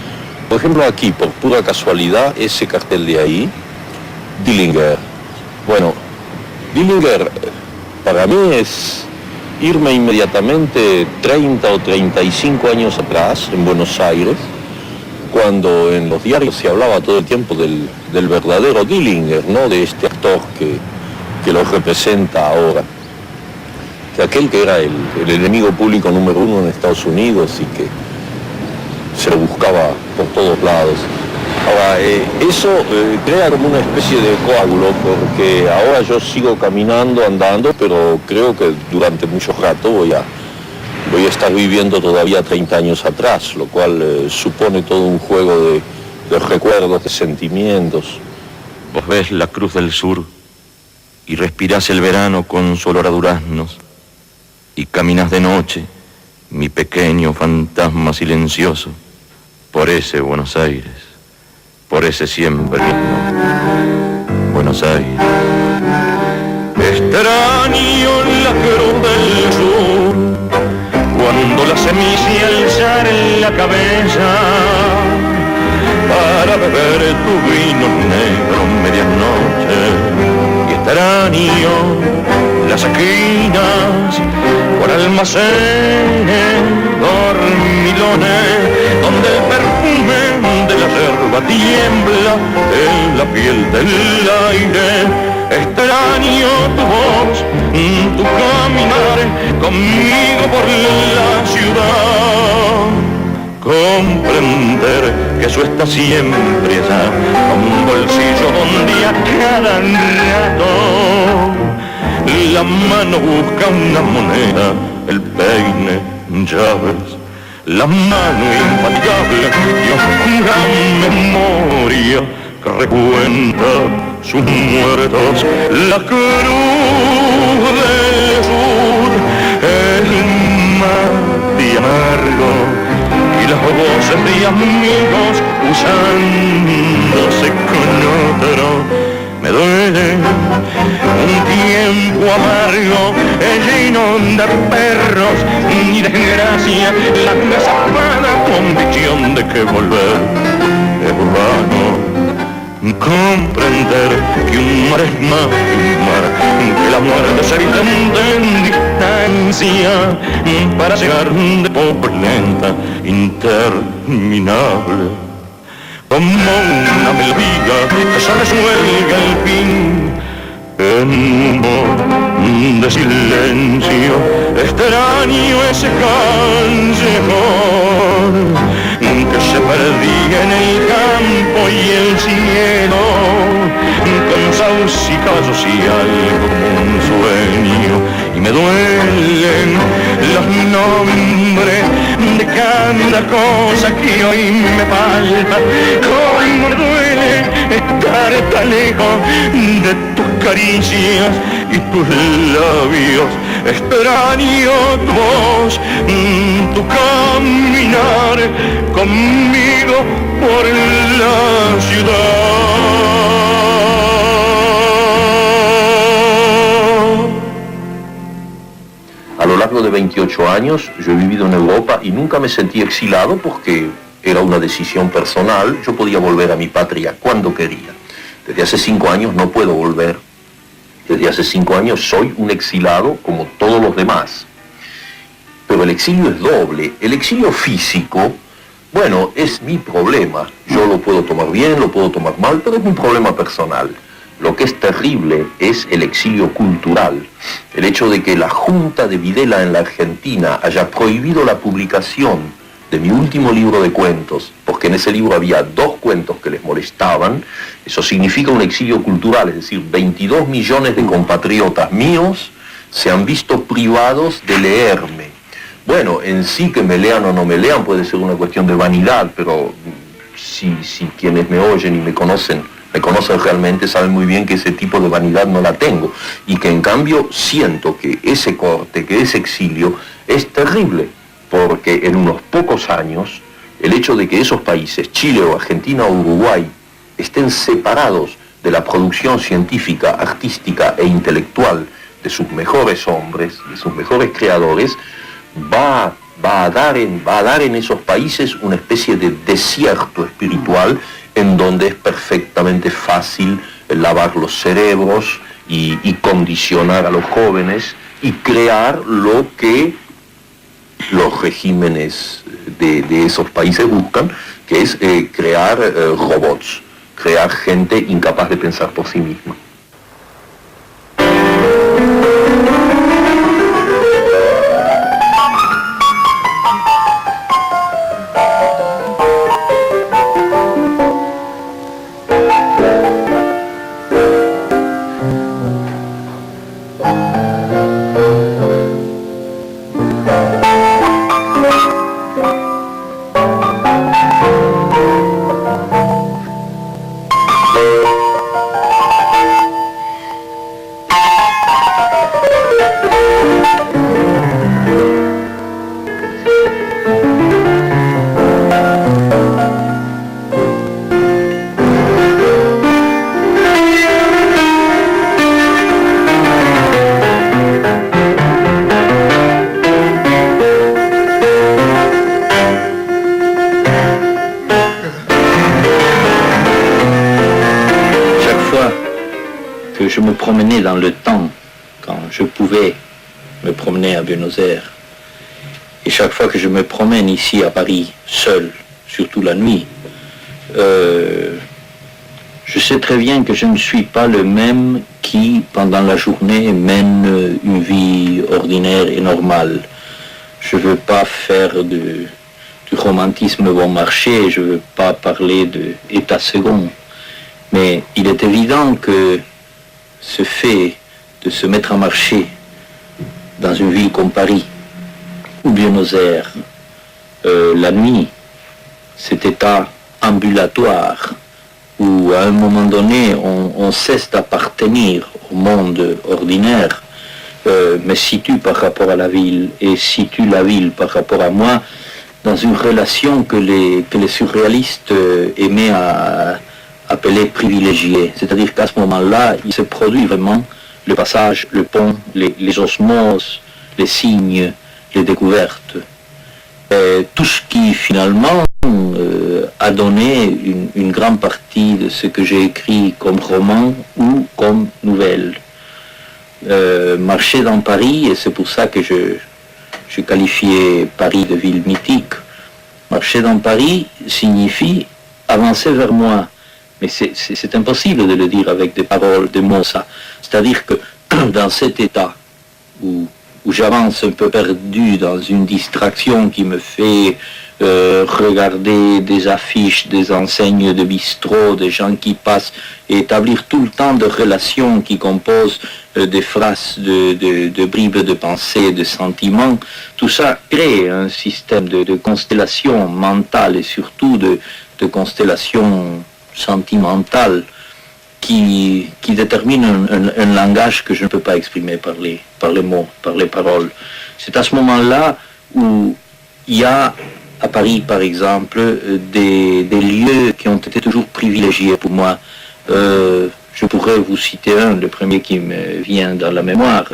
[SPEAKER 4] Por ejemplo, aquí, por pura casualidad, ese cartel de ahí, Dillinger. Bueno, Dillinger para mí es irme inmediatamente 30 o 35 años atrás, en Buenos Aires, cuando en los diarios se hablaba todo el tiempo del verdadero Dillinger, no de este actor que lo representa ahora, que aquel que era el enemigo público número 1 en Estados Unidos y que se lo buscaba por todos lados. Ahora, eso crea como una especie de coágulo, porque ahora yo sigo caminando, andando, pero creo que durante mucho rato voy a estar viviendo todavía 30 años atrás, lo cual supone todo un juego de recuerdos, de sentimientos.
[SPEAKER 8] Vos ves la cruz del sur y respirás el verano con su olor a duraznos y caminas de noche, mi pequeño fantasma silencioso, por ese Buenos Aires, por ese siempre mismo Buenos Aires. Extraño la cruz del sur, cuando la semilla alzar en la cabeza, para beber tu vino negro medianoche. Y extraño las esquinas por almacenes, dormilones, donde el perfume de la yerba tiembla en la piel del aire. Extraño tu voz, tu caminar conmigo por la ciudad. Comprender que eso está siempre allá, como un bolsillo donde a cada rato la mano busca una moneda, el peine, llaves, la mano infatigable y oscura memoria que recuenta sus muertos. La cruz del sur, el mate amargo y las voces de amigos usándose con otro. Me duele un tiempo amargo, lleno de perros y desgracia, la desapada convicción de que volver es vano. Comprender que un mar es más que un mar, que la muerte se vislumbra en distancia para llegar de poco lenta, interminable. Como una melodía que se resuelga al fin en un humor de silencio. Extraño ese callejón que se perdía en el campo y el cielo, con saucicallos y algo como un sueño. Y me duelen los nombres de cada cosa que hoy me falta. Cómo me duele estar tan lejos de tus caricias y tus labios. Extraño tu voz, tu caminar conmigo por la ciudad.
[SPEAKER 4] A lo largo de 28 años yo he vivido en Europa y nunca me sentí exilado porque era una decisión personal. Yo podía volver a mi patria cuando quería. Desde hace 5 años no puedo volver. Desde hace 5 años soy un exilado como todos los demás. Pero el exilio es doble. El exilio físico, bueno, es mi problema. Yo lo puedo tomar bien, lo puedo tomar mal, pero es mi problema personal. Lo que es terrible es el exilio cultural. El hecho de que la Junta de Videla en la Argentina haya prohibido la publicación de mi último libro de cuentos, porque en ese libro había 2 cuentos que les molestaban. Eso significa un exilio cultural, es decir, 22 millones de compatriotas míos se han visto privados de leerme. Bueno, en sí que me lean o no me lean puede ser una cuestión de vanidad, pero si quienes me oyen y me conocen realmente, saben muy bien que ese tipo de vanidad no la tengo, y que en cambio siento que ese corte, que ese exilio es terrible, porque en unos pocos años el hecho de que esos países, Chile o Argentina o Uruguay, estén separados de la producción científica, artística e intelectual de sus mejores hombres, de sus mejores creadores, va a dar en esos países una especie de desierto espiritual en donde es perfectamente fácil lavar los cerebros y condicionar a los jóvenes y crear lo que los regímenes de esos países buscan, que es crear robots, crear gente incapaz de pensar por sí misma.
[SPEAKER 5] que je me promenais dans le temps quand je pouvais me promener à Buenos Aires. Et chaque fois que je me promène ici à Paris, seul, surtout la nuit, je sais très bien que je ne suis pas le même qui, pendant la journée, mène une vie ordinaire et normale. Je ne veux pas faire du romantisme bon marché, je ne veux pas parler d'état second. Mais il est évident que ce fait de se mettre à marcher dans une ville comme Paris ou Buenos Aires, la nuit, cet état ambulatoire où à un moment donné on cesse d'appartenir au monde ordinaire, me situe par rapport à la ville et situe la ville par rapport à moi dans une relation que les surréalistes aimaient à appeler privilégiée. C'est-à-dire qu'à ce moment-là, il se produit vraiment le passage, le pont, les osmoses, les signes, les découvertes. Tout ce qui finalement a donné une grande partie de ce que j'ai écrit comme roman ou comme nouvelle. Marcher dans Paris, et c'est pour ça que je qualifiais Paris de ville mythique. Marcher dans Paris signifie avancer vers moi. Mais c'est impossible de le dire avec des paroles, des mots, ça. C'est-à-dire que dans cet état où j'avance un peu perdu dans une distraction qui me fait regarder des affiches, des enseignes de bistrot, des gens qui passent, et établir tout le temps de relations qui composent des phrases de bribes de pensée, de sentiments, tout ça crée un système de constellation mentale et surtout de constellation sentimentale qui détermine un langage que je ne peux pas exprimer par les mots, par les paroles. C'est à ce moment-là où il y a à Paris, par exemple, des lieux qui ont été toujours privilégiés pour moi. Je pourrais vous citer un, le premier qui me vient dans la mémoire.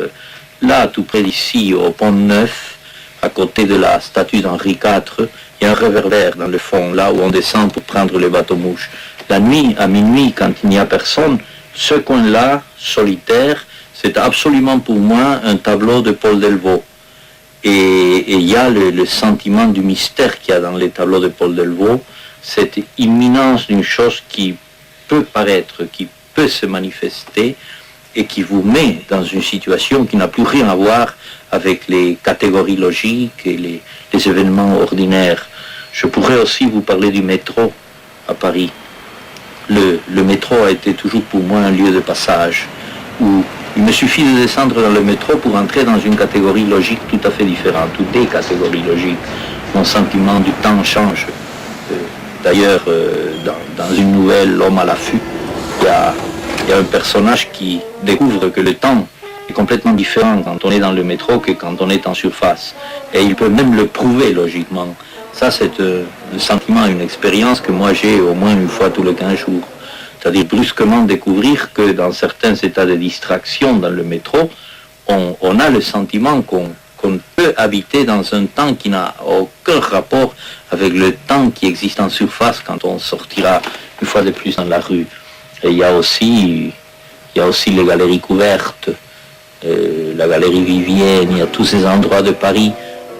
[SPEAKER 5] Là, tout près d'ici, au Pont Neuf, à côté de la statue d'Henri IV, il y a un réverbère dans le fond, là où on descend pour prendre les bateaux-mouches. La nuit, à minuit, quand il n'y a personne, ce coin-là, solitaire, c'est absolument pour moi un tableau de Paul Delvaux. Et il y a le sentiment du mystère qu'il y a dans les tableaux de Paul Delvaux, cette imminence d'une chose qui peut paraître, qui peut se manifester et qui vous met dans une situation qui n'a plus rien à voir avec les catégories logiques et les événements ordinaires. Je pourrais aussi vous parler du métro à Paris. Le métro a été toujours pour moi un lieu de passage où il me suffit de descendre dans le métro pour entrer dans une catégorie logique tout à fait différente, ou des catégories logiques. Mon sentiment du temps change. D'ailleurs, dans une nouvelle, L'homme à l'affût, il y a un personnage qui découvre que le temps est complètement différent quand on est dans le métro que quand on est en surface. Et il peut même le prouver logiquement. Ça, c'est un sentiment, une expérience que moi j'ai au moins une fois tous les 15 jours. C'est-à-dire brusquement découvrir que dans certains états de distraction dans le métro, on a le sentiment qu'on peut habiter dans un temps qui n'a aucun rapport avec le temps qui existe en surface quand on sortira une fois de plus dans la rue. Et il y a aussi les galeries couvertes, la galerie Vivienne, il y a tous ces endroits de Paris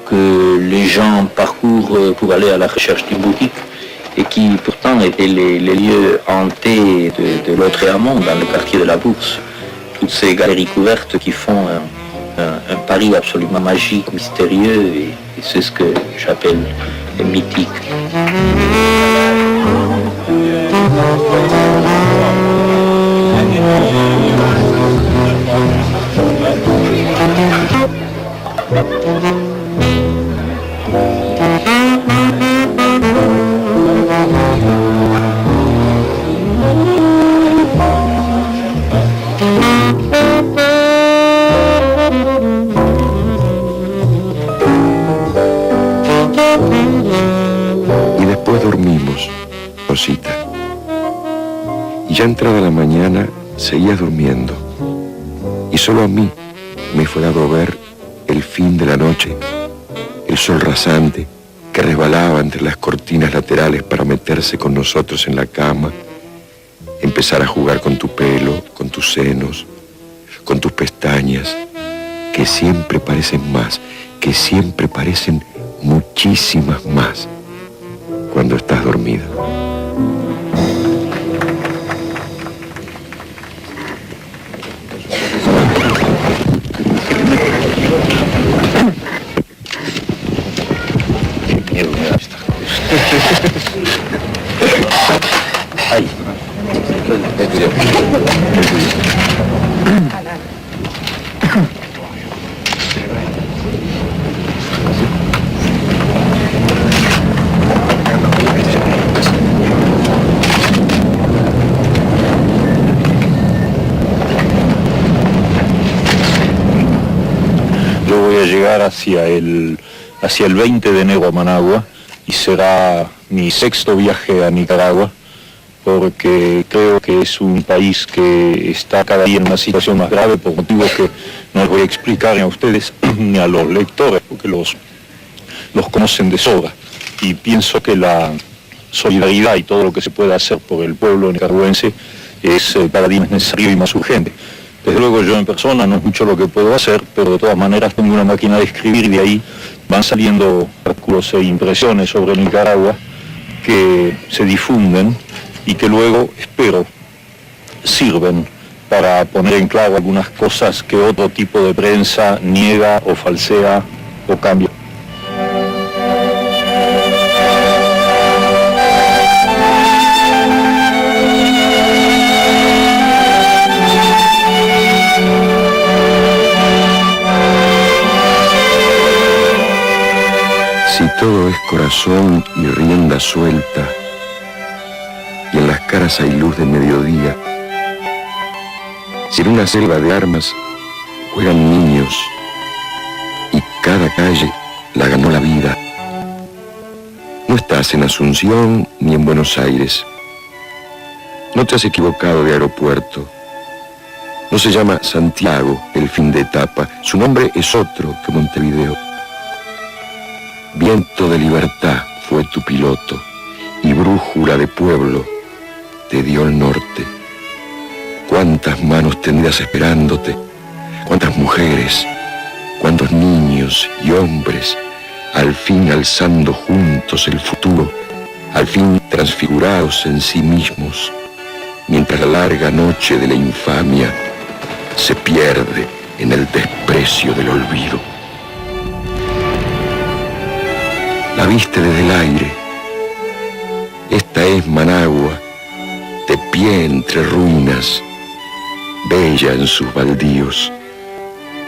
[SPEAKER 5] que les gens parcourent pour aller à la recherche d'une boutique et qui pourtant étaient les lieux hantés de Lautréamont dans le quartier de la Bourse. Toutes ces galeries couvertes qui font un Paris absolument magique, mystérieux, et c'est ce que j'appelle mythique.
[SPEAKER 1] Y después dormimos, Rosita. Y ya entrada la mañana, seguías durmiendo. Y solo a mí me fue dado ver el fin de la noche, el sol rasante que resbalaba entre las cortinas laterales para meterse con nosotros en la cama, el empezar a jugar con tu pelo, con tus senos, con tus pestañas, que siempre parecen más, que siempre parecen muchísimas más cuando estás dormida.
[SPEAKER 4] Ahí. Yo voy a llegar hacia el 20 de enero a Managua y será mi sexto viaje a Nicaragua, porque creo que es un país que está cada día en una situación más grave por motivos que no les voy a explicar ni a ustedes ni a los lectores, porque los conocen de sobra. Y pienso que la solidaridad y todo lo que se pueda hacer por el pueblo nicaragüense es cada día más necesario y más urgente. Desde luego yo en persona no es mucho lo que puedo hacer, pero de todas maneras tengo una máquina de escribir y de ahí van saliendo artículos e impresiones sobre Nicaragua que se difunden y que luego, espero, sirven para poner en claro algunas cosas que otro tipo de prensa niega o falsea o cambia.
[SPEAKER 1] Si todo es corazón y rienda suelta, y en las caras hay luz de mediodía, si en una selva de armas juegan niños y cada calle la ganó la vida, no estás en Asunción ni en Buenos Aires, no te has equivocado de aeropuerto, no se llama Santiago el fin de etapa, su nombre es otro que Montevideo. Viento de libertad fue tu piloto y brújula de pueblo te dio el norte. Cuántas manos tendidas esperándote, cuántas mujeres, cuántos niños y hombres, al fin alzando juntos el futuro, al fin transfigurados en sí mismos, mientras la larga noche de la infamia se pierde en el desprecio del olvido. La viste desde el aire. Esta es Managua, de pie entre ruinas, bella en sus baldíos,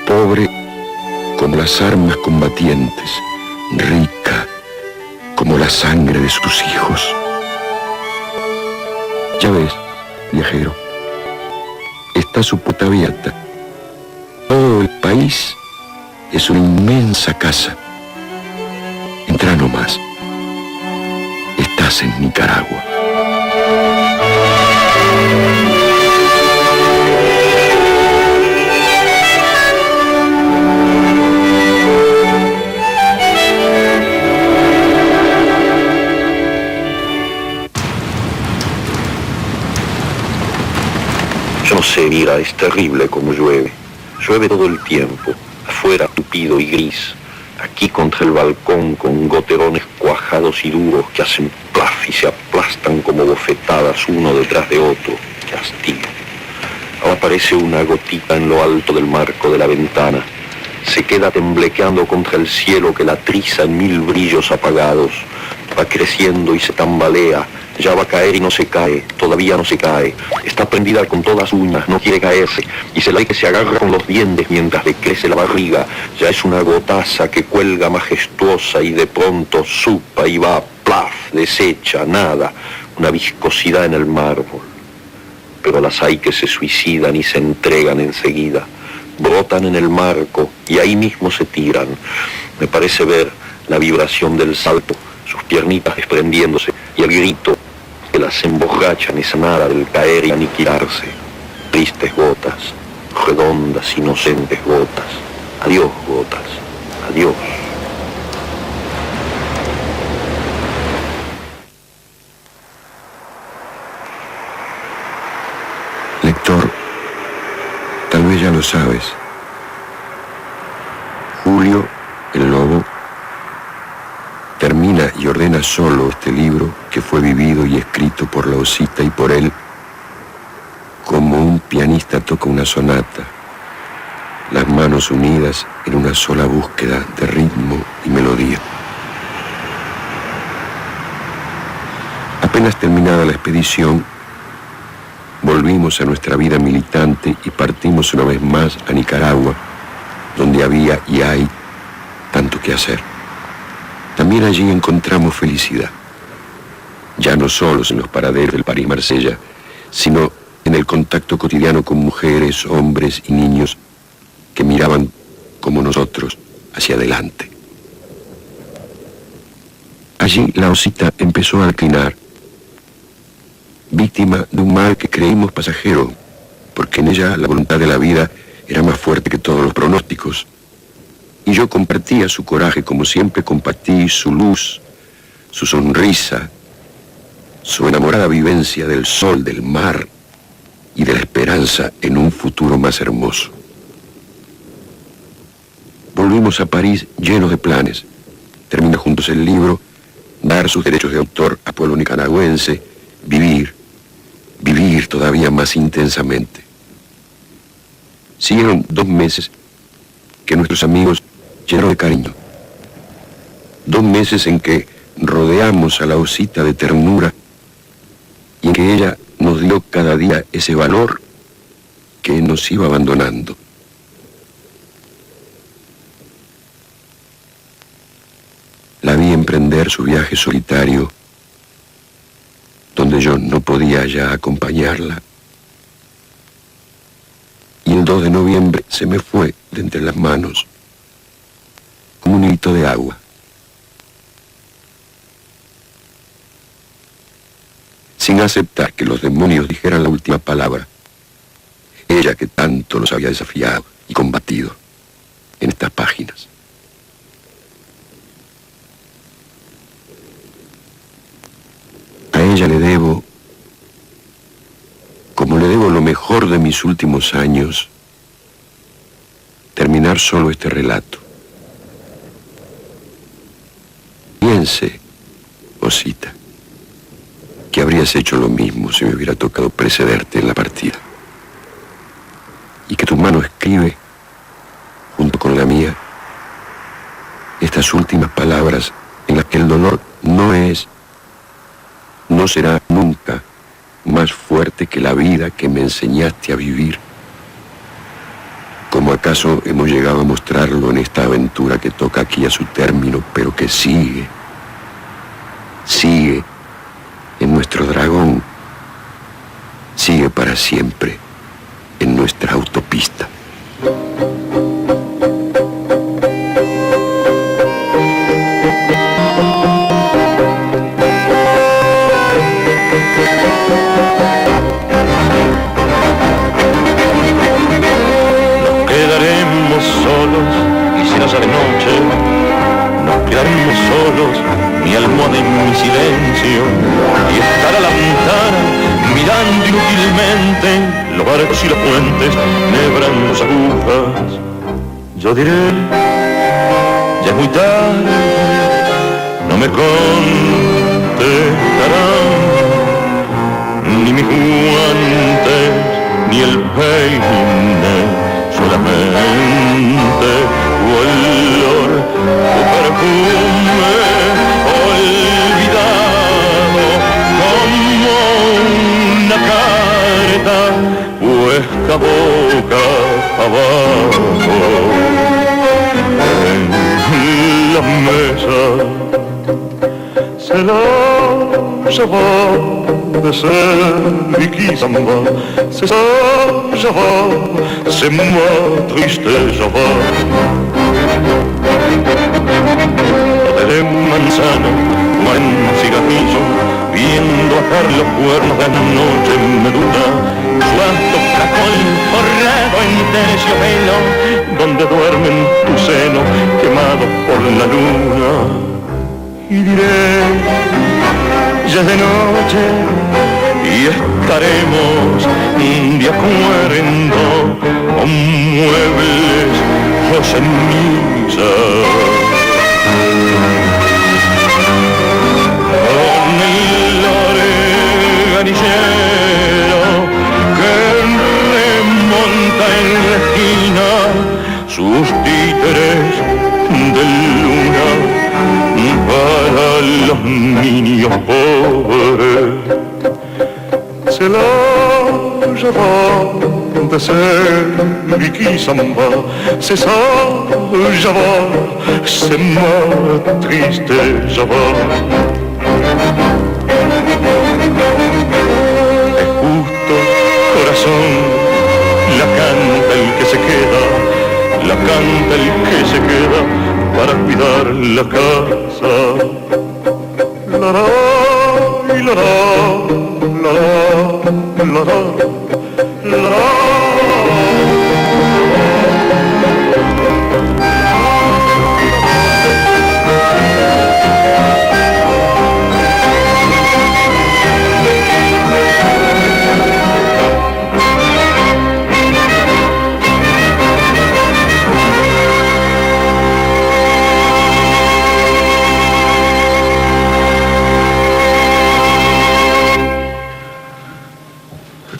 [SPEAKER 1] pobre como las armas combatientes, rica como la sangre de sus hijos. Ya ves, viajero, está su puerta abierta. Todo el país es una inmensa casa. Entra nomás. Estás en Nicaragua.
[SPEAKER 4] Yo no sé, mira, es terrible como llueve. Llueve todo el tiempo, afuera tupido y gris. Aquí contra el balcón con goterones cuajados y duros que hacen plaf y se aplastan como bofetadas uno detrás de otro. ¡Qué hastío! Ahora aparece una gotita en lo alto del marco de la ventana. Se queda temblequeando contra el cielo que la triza en mil brillos apagados. Va creciendo y se tambalea. Ya va a caer y no se cae, todavía no se cae. Está prendida con todas las uñas, no quiere caerse. Y se la ve que se agarra con los dientes mientras le crece la barriga. Ya es una gotaza que cuelga majestuosa y de pronto supa y va, plaf, deshecha, nada. Una viscosidad en el mármol. Pero las hay que se suicidan y se entregan enseguida. Brotan en el marco y ahí mismo se tiran. Me parece ver la vibración del salto, sus piernitas desprendiéndose y el grito que las emborrachan esa nada del caer y aniquilarse. Tristes gotas, redondas, inocentes gotas. Adiós, gotas, adiós.
[SPEAKER 1] lo sabes. Julio, el lobo, termina y ordena solo este libro que fue vivido y escrito por la Osita y por él, como un pianista toca una sonata, las manos unidas en una sola búsqueda de ritmo y melodía. Apenas terminada la expedición, volvimos a nuestra vida militante y partimos una vez más a Nicaragua, donde había y hay tanto que hacer. También allí encontramos felicidad, ya no solos en los paraderos del París-Marsella, sino en el contacto cotidiano con mujeres, hombres y niños que miraban como nosotros hacia adelante. Allí la Osita empezó a declinar, víctima de un mal que creímos pasajero, porque en ella la voluntad de la vida era más fuerte que todos los pronósticos. Y yo compartía su coraje como siempre compartí su luz, su sonrisa, su enamorada vivencia del sol, del mar y de la esperanza en un futuro más hermoso. Volvimos a París llenos de planes. Termina juntos el libro, dar sus derechos de autor a pueblo nicaragüense, vivir todavía más intensamente. Siguieron 2 meses que nuestros amigos llenaron de cariño. 2 meses en que rodeamos a la Osita de ternura y en que ella nos dio cada día ese valor que nos iba abandonando. La vi emprender su viaje solitario, donde yo no podía ya acompañarla. Y el 2 de noviembre se me fue de entre las manos, como un hilito de agua. Sin aceptar que los demonios dijeran la última palabra. Ella que tanto los había desafiado y combatido en estas páginas. A ella le debo, como le debo lo mejor de mis últimos años, terminar solo este relato. Piense, Osita, que habrías hecho lo mismo si me hubiera tocado precederte en la partida. Y que tu mano escribe, junto con la mía, estas últimas palabras en las que el dolor no será nunca más fuerte que la vida que me enseñaste a vivir. Como acaso hemos llegado a mostrarlo en esta aventura que toca aquí a su término, pero que sigue en nuestro dragón, sigue para siempre en nuestra autopista.
[SPEAKER 8] Nos quedaremos solos y si nos hace noche, nos quedaremos solos, mi almohada y mi silencio, y estará la ventana mirando inútilmente los barcos y los puentes, nebrando sus agujas. Yo diré, ya es muy tarde, no me contestarán ni mis guantes ni el peine, solamente olor o perfume olvidado como una carta puesta boca abajo en la mesa. Se la va de ser Vicky Samba, c'est ça, c'est moi triste, ça va. De manzana, buen cigarrillo, viendo bajar los cuernos de la noche meduda, cuánto caracol forrado en terciopelo, donde duermen tus senos quemados por la luna. Y diré, ya es de noche y estaremos de acuerdo con muebles o cenizas. Con el organillero que remonta en la esquina sus títeres de luna para los niños pobres. C'est l'âge avant de celui qui s'en va, c'est ça, Java, c'est ma triste Java. Es justo, corazón, la canta el que se queda, la canta el que se queda para cuidar la casa. La la y la la. La la la la la.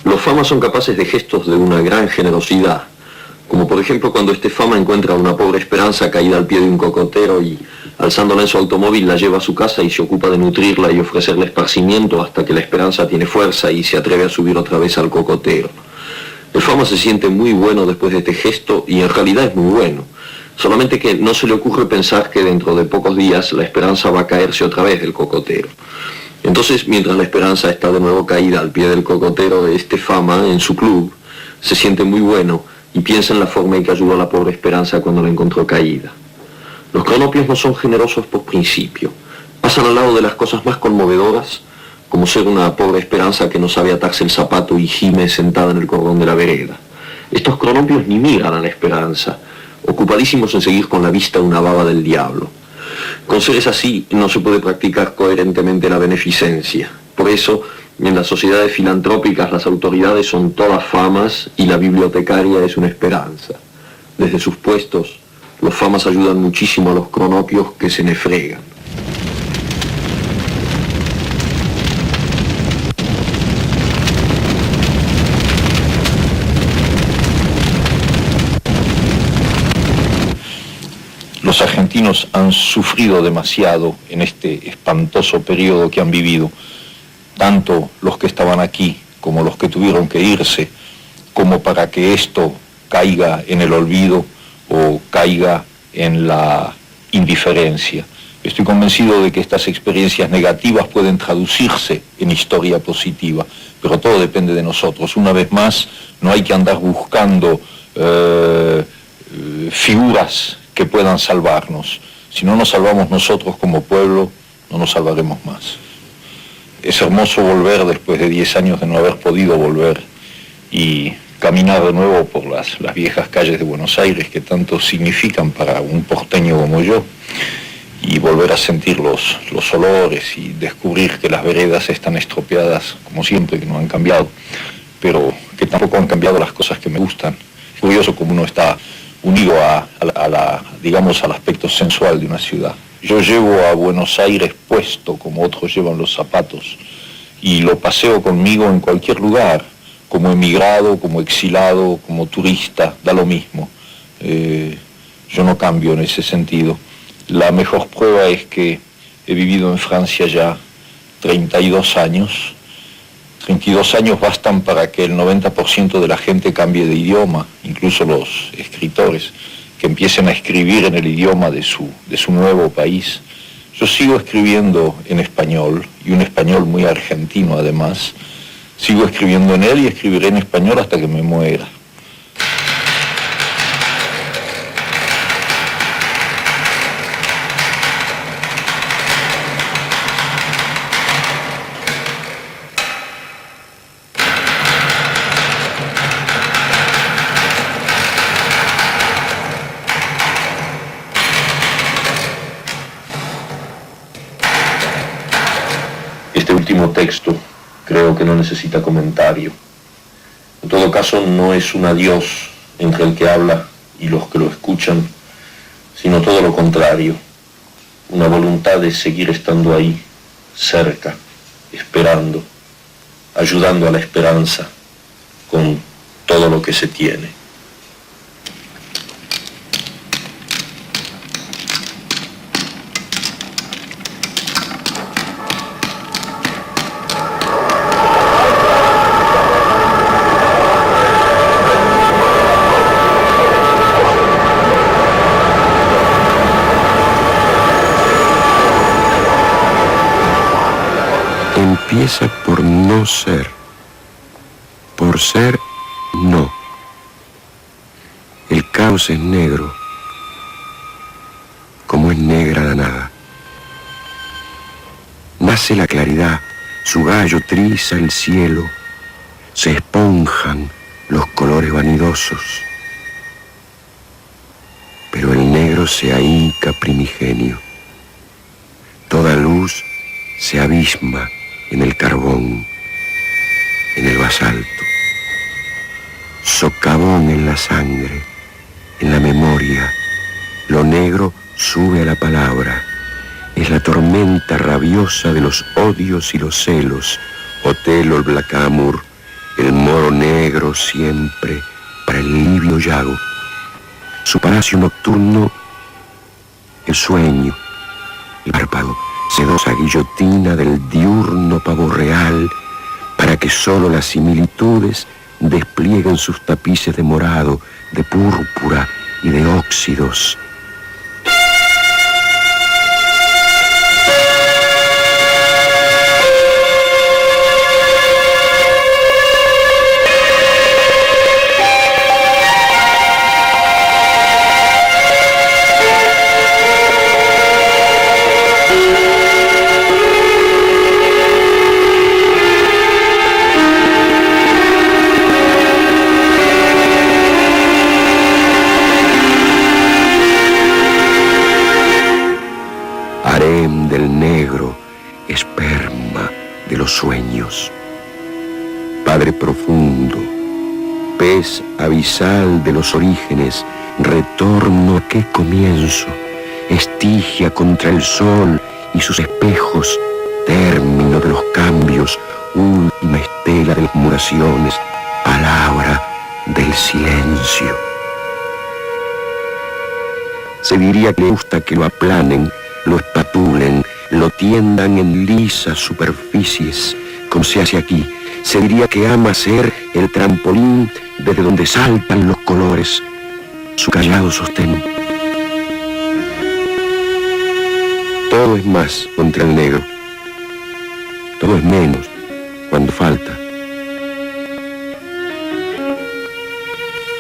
[SPEAKER 2] Los famas son capaces de gestos de una gran generosidad, como por ejemplo cuando este fama encuentra a una pobre Esperanza caída al pie de un cocotero y, alzándola en su automóvil, la lleva a su casa y se ocupa de nutrirla y ofrecerle esparcimiento hasta que la Esperanza tiene fuerza y se atreve a subir otra vez al cocotero. El fama se siente muy bueno después de este gesto y en realidad es muy bueno, solamente que no se le ocurre pensar que dentro de pocos días la Esperanza va a caerse otra vez del cocotero. Entonces, mientras la Esperanza está de nuevo caída al pie del cocotero de este fama en su club, se siente muy bueno y piensa en la forma en que ayudó a la pobre Esperanza cuando la encontró caída. Los cronopios no son generosos por principio. Pasan al lado de las cosas más conmovedoras, como ser una pobre Esperanza que no sabe atarse el zapato y gime sentada en el cordón de la vereda. Estos cronopios ni miran a la Esperanza, ocupadísimos en seguir con la vista una baba del diablo. Con seres así no se puede practicar coherentemente la beneficencia. Por eso, en las sociedades filantrópicas las autoridades son todas famas y la bibliotecaria es una Esperanza. Desde sus puestos, los famas ayudan muchísimo a los cronopios que se nefregan.
[SPEAKER 4] Los argentinos han sufrido demasiado en este espantoso periodo que han vivido, tanto los que estaban aquí como los que tuvieron que irse, como para que esto caiga en el olvido o caiga en la indiferencia. Estoy convencido de que estas experiencias negativas pueden traducirse en historia positiva, pero todo depende de nosotros. Una vez más, no hay que andar buscando figuras que puedan salvarnos. Si no nos salvamos nosotros como pueblo, no nos salvaremos más. Es hermoso volver después de 10 años de no haber podido volver y caminar de nuevo por las viejas calles de Buenos Aires que tanto significan para un porteño como yo, y volver a sentir los olores y descubrir que las veredas están estropeadas como siempre, que no han cambiado, pero que tampoco han cambiado las cosas que me gustan. Es curioso como uno está unido digamos, al aspecto sensual de una ciudad. Yo llevo a Buenos Aires puesto como otros llevan los zapatos y lo paseo conmigo en cualquier lugar, como emigrado, como exilado, como turista, da lo mismo. Yo no cambio en ese sentido. La mejor prueba es que he vivido en Francia ya 32 años. 32 años bastan para que el 90% de la gente cambie de idioma, incluso los escritores, que empiecen a escribir en el idioma de su nuevo país. Yo sigo escribiendo en español, y un español muy argentino además. Sigo escribiendo en él y escribiré en español hasta que me muera. Este último texto creo que no necesita comentario. En todo caso, no es un adiós entre el que habla y los que lo escuchan, sino todo lo contrario, una voluntad de seguir estando ahí, cerca, esperando, ayudando a la esperanza con todo lo que se tiene.
[SPEAKER 1] Empieza por no ser, por ser no. El caos es negro, como es negra la nada. Nace la claridad, su gallo triza el cielo, se esponjan los colores vanidosos. Pero el negro se ahinca primigenio. Toda luz se abisma en el carbón, en el basalto, socavón en la sangre, en la memoria. Lo negro sube a la palabra, es la tormenta rabiosa de los odios y los celos. Otelo, el Blackamoor, el moro negro siempre para el libio Yago. Su palacio nocturno, el sueño, el párpado, sedosa guillotina del diurno pavo real, para que solo las similitudes desplieguen sus tapices de morado, de púrpura y de óxidos. Harem del negro, esperma de los sueños. Padre profundo, pez abisal de los orígenes, retorno a qué comienzo, estigia contra el sol y sus espejos, término de los cambios, última estela de las muraciones, palabra del silencio. Se diría que le gusta que lo aplanen, lo espatulen, lo tiendan en lisas superficies, como se hace aquí. Se diría que ama ser el trampolín desde donde saltan los colores, su callado sostén. Todo es más contra el negro, todo es menos cuando falta.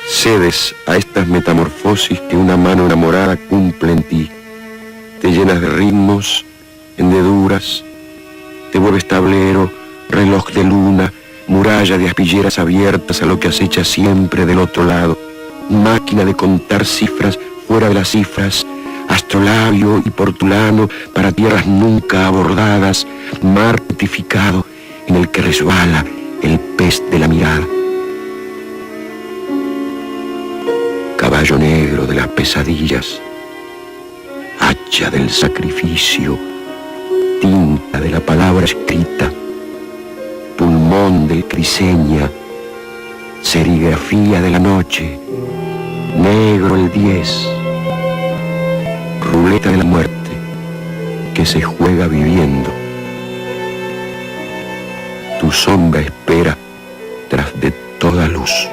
[SPEAKER 1] Cedes a estas metamorfosis que una mano enamorada cumple en ti. Te llenas de ritmos, hendeduras, te vuelves tablero, reloj de luna, muralla de aspilleras abiertas a lo que acecha siempre del otro lado, máquina de contar cifras fuera de las cifras, astrolabio y portulano para tierras nunca abordadas, mar petrificado en el que resbala el pez de la mirada. Caballo negro de las pesadillas, hacha del sacrificio, tinta de la palabra escrita, pulmón del que diseña, serigrafía de la noche, negro el 10, ruleta de la muerte que se juega viviendo. Tu sombra espera tras de toda luz.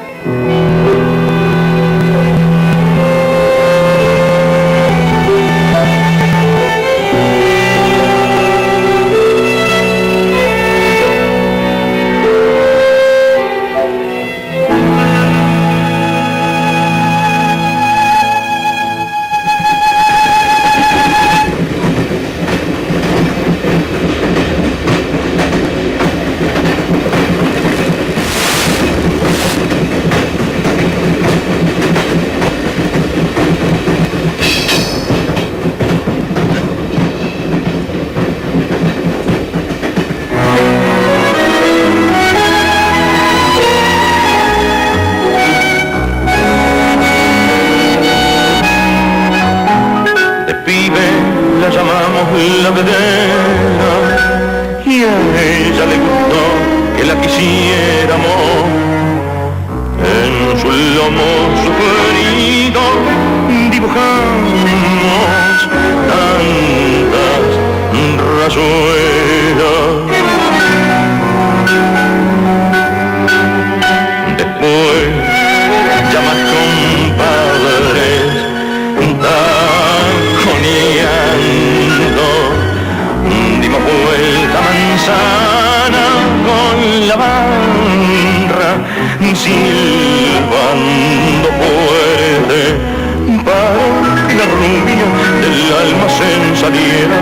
[SPEAKER 8] y a ella le gustó que la quisiéramos. En su lomo sufrido dibujamos tantas rasueras. Después, ya más compadres, tajoneando, dimos vuelta manzana con la barra, silbando fuerte, para que la rubia del almacén saliera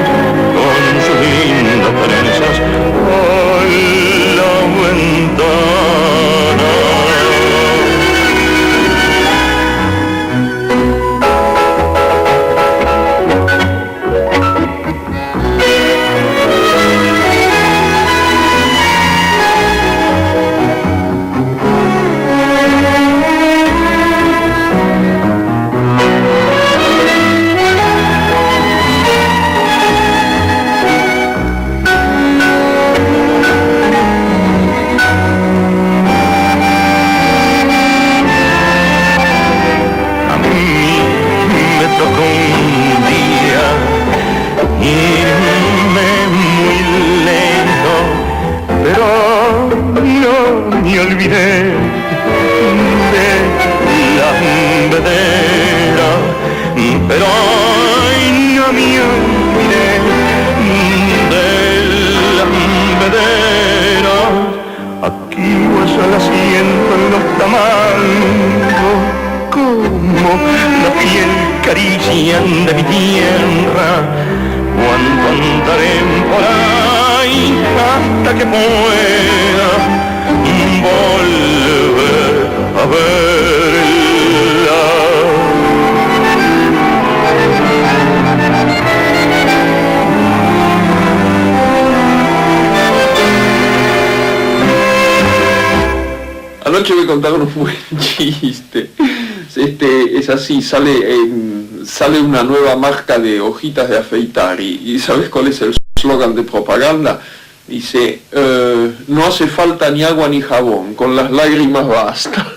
[SPEAKER 8] con sus lindas trenzas por la ventana. Me olvidé de la vedera, pero no me olvidé de la vedera. Aquí vas al asiento en los tamaños, como la piel carician de mi tierra. Cuánto andaré por ahí hasta que pueda volver a verla.
[SPEAKER 7] Anoche me contaron un buen chiste. Es así, sale una nueva marca de hojitas de afeitar y ¿sabes cuál es el eslogan de propaganda? Dice, no hace falta ni agua ni jabón, con las lágrimas basta.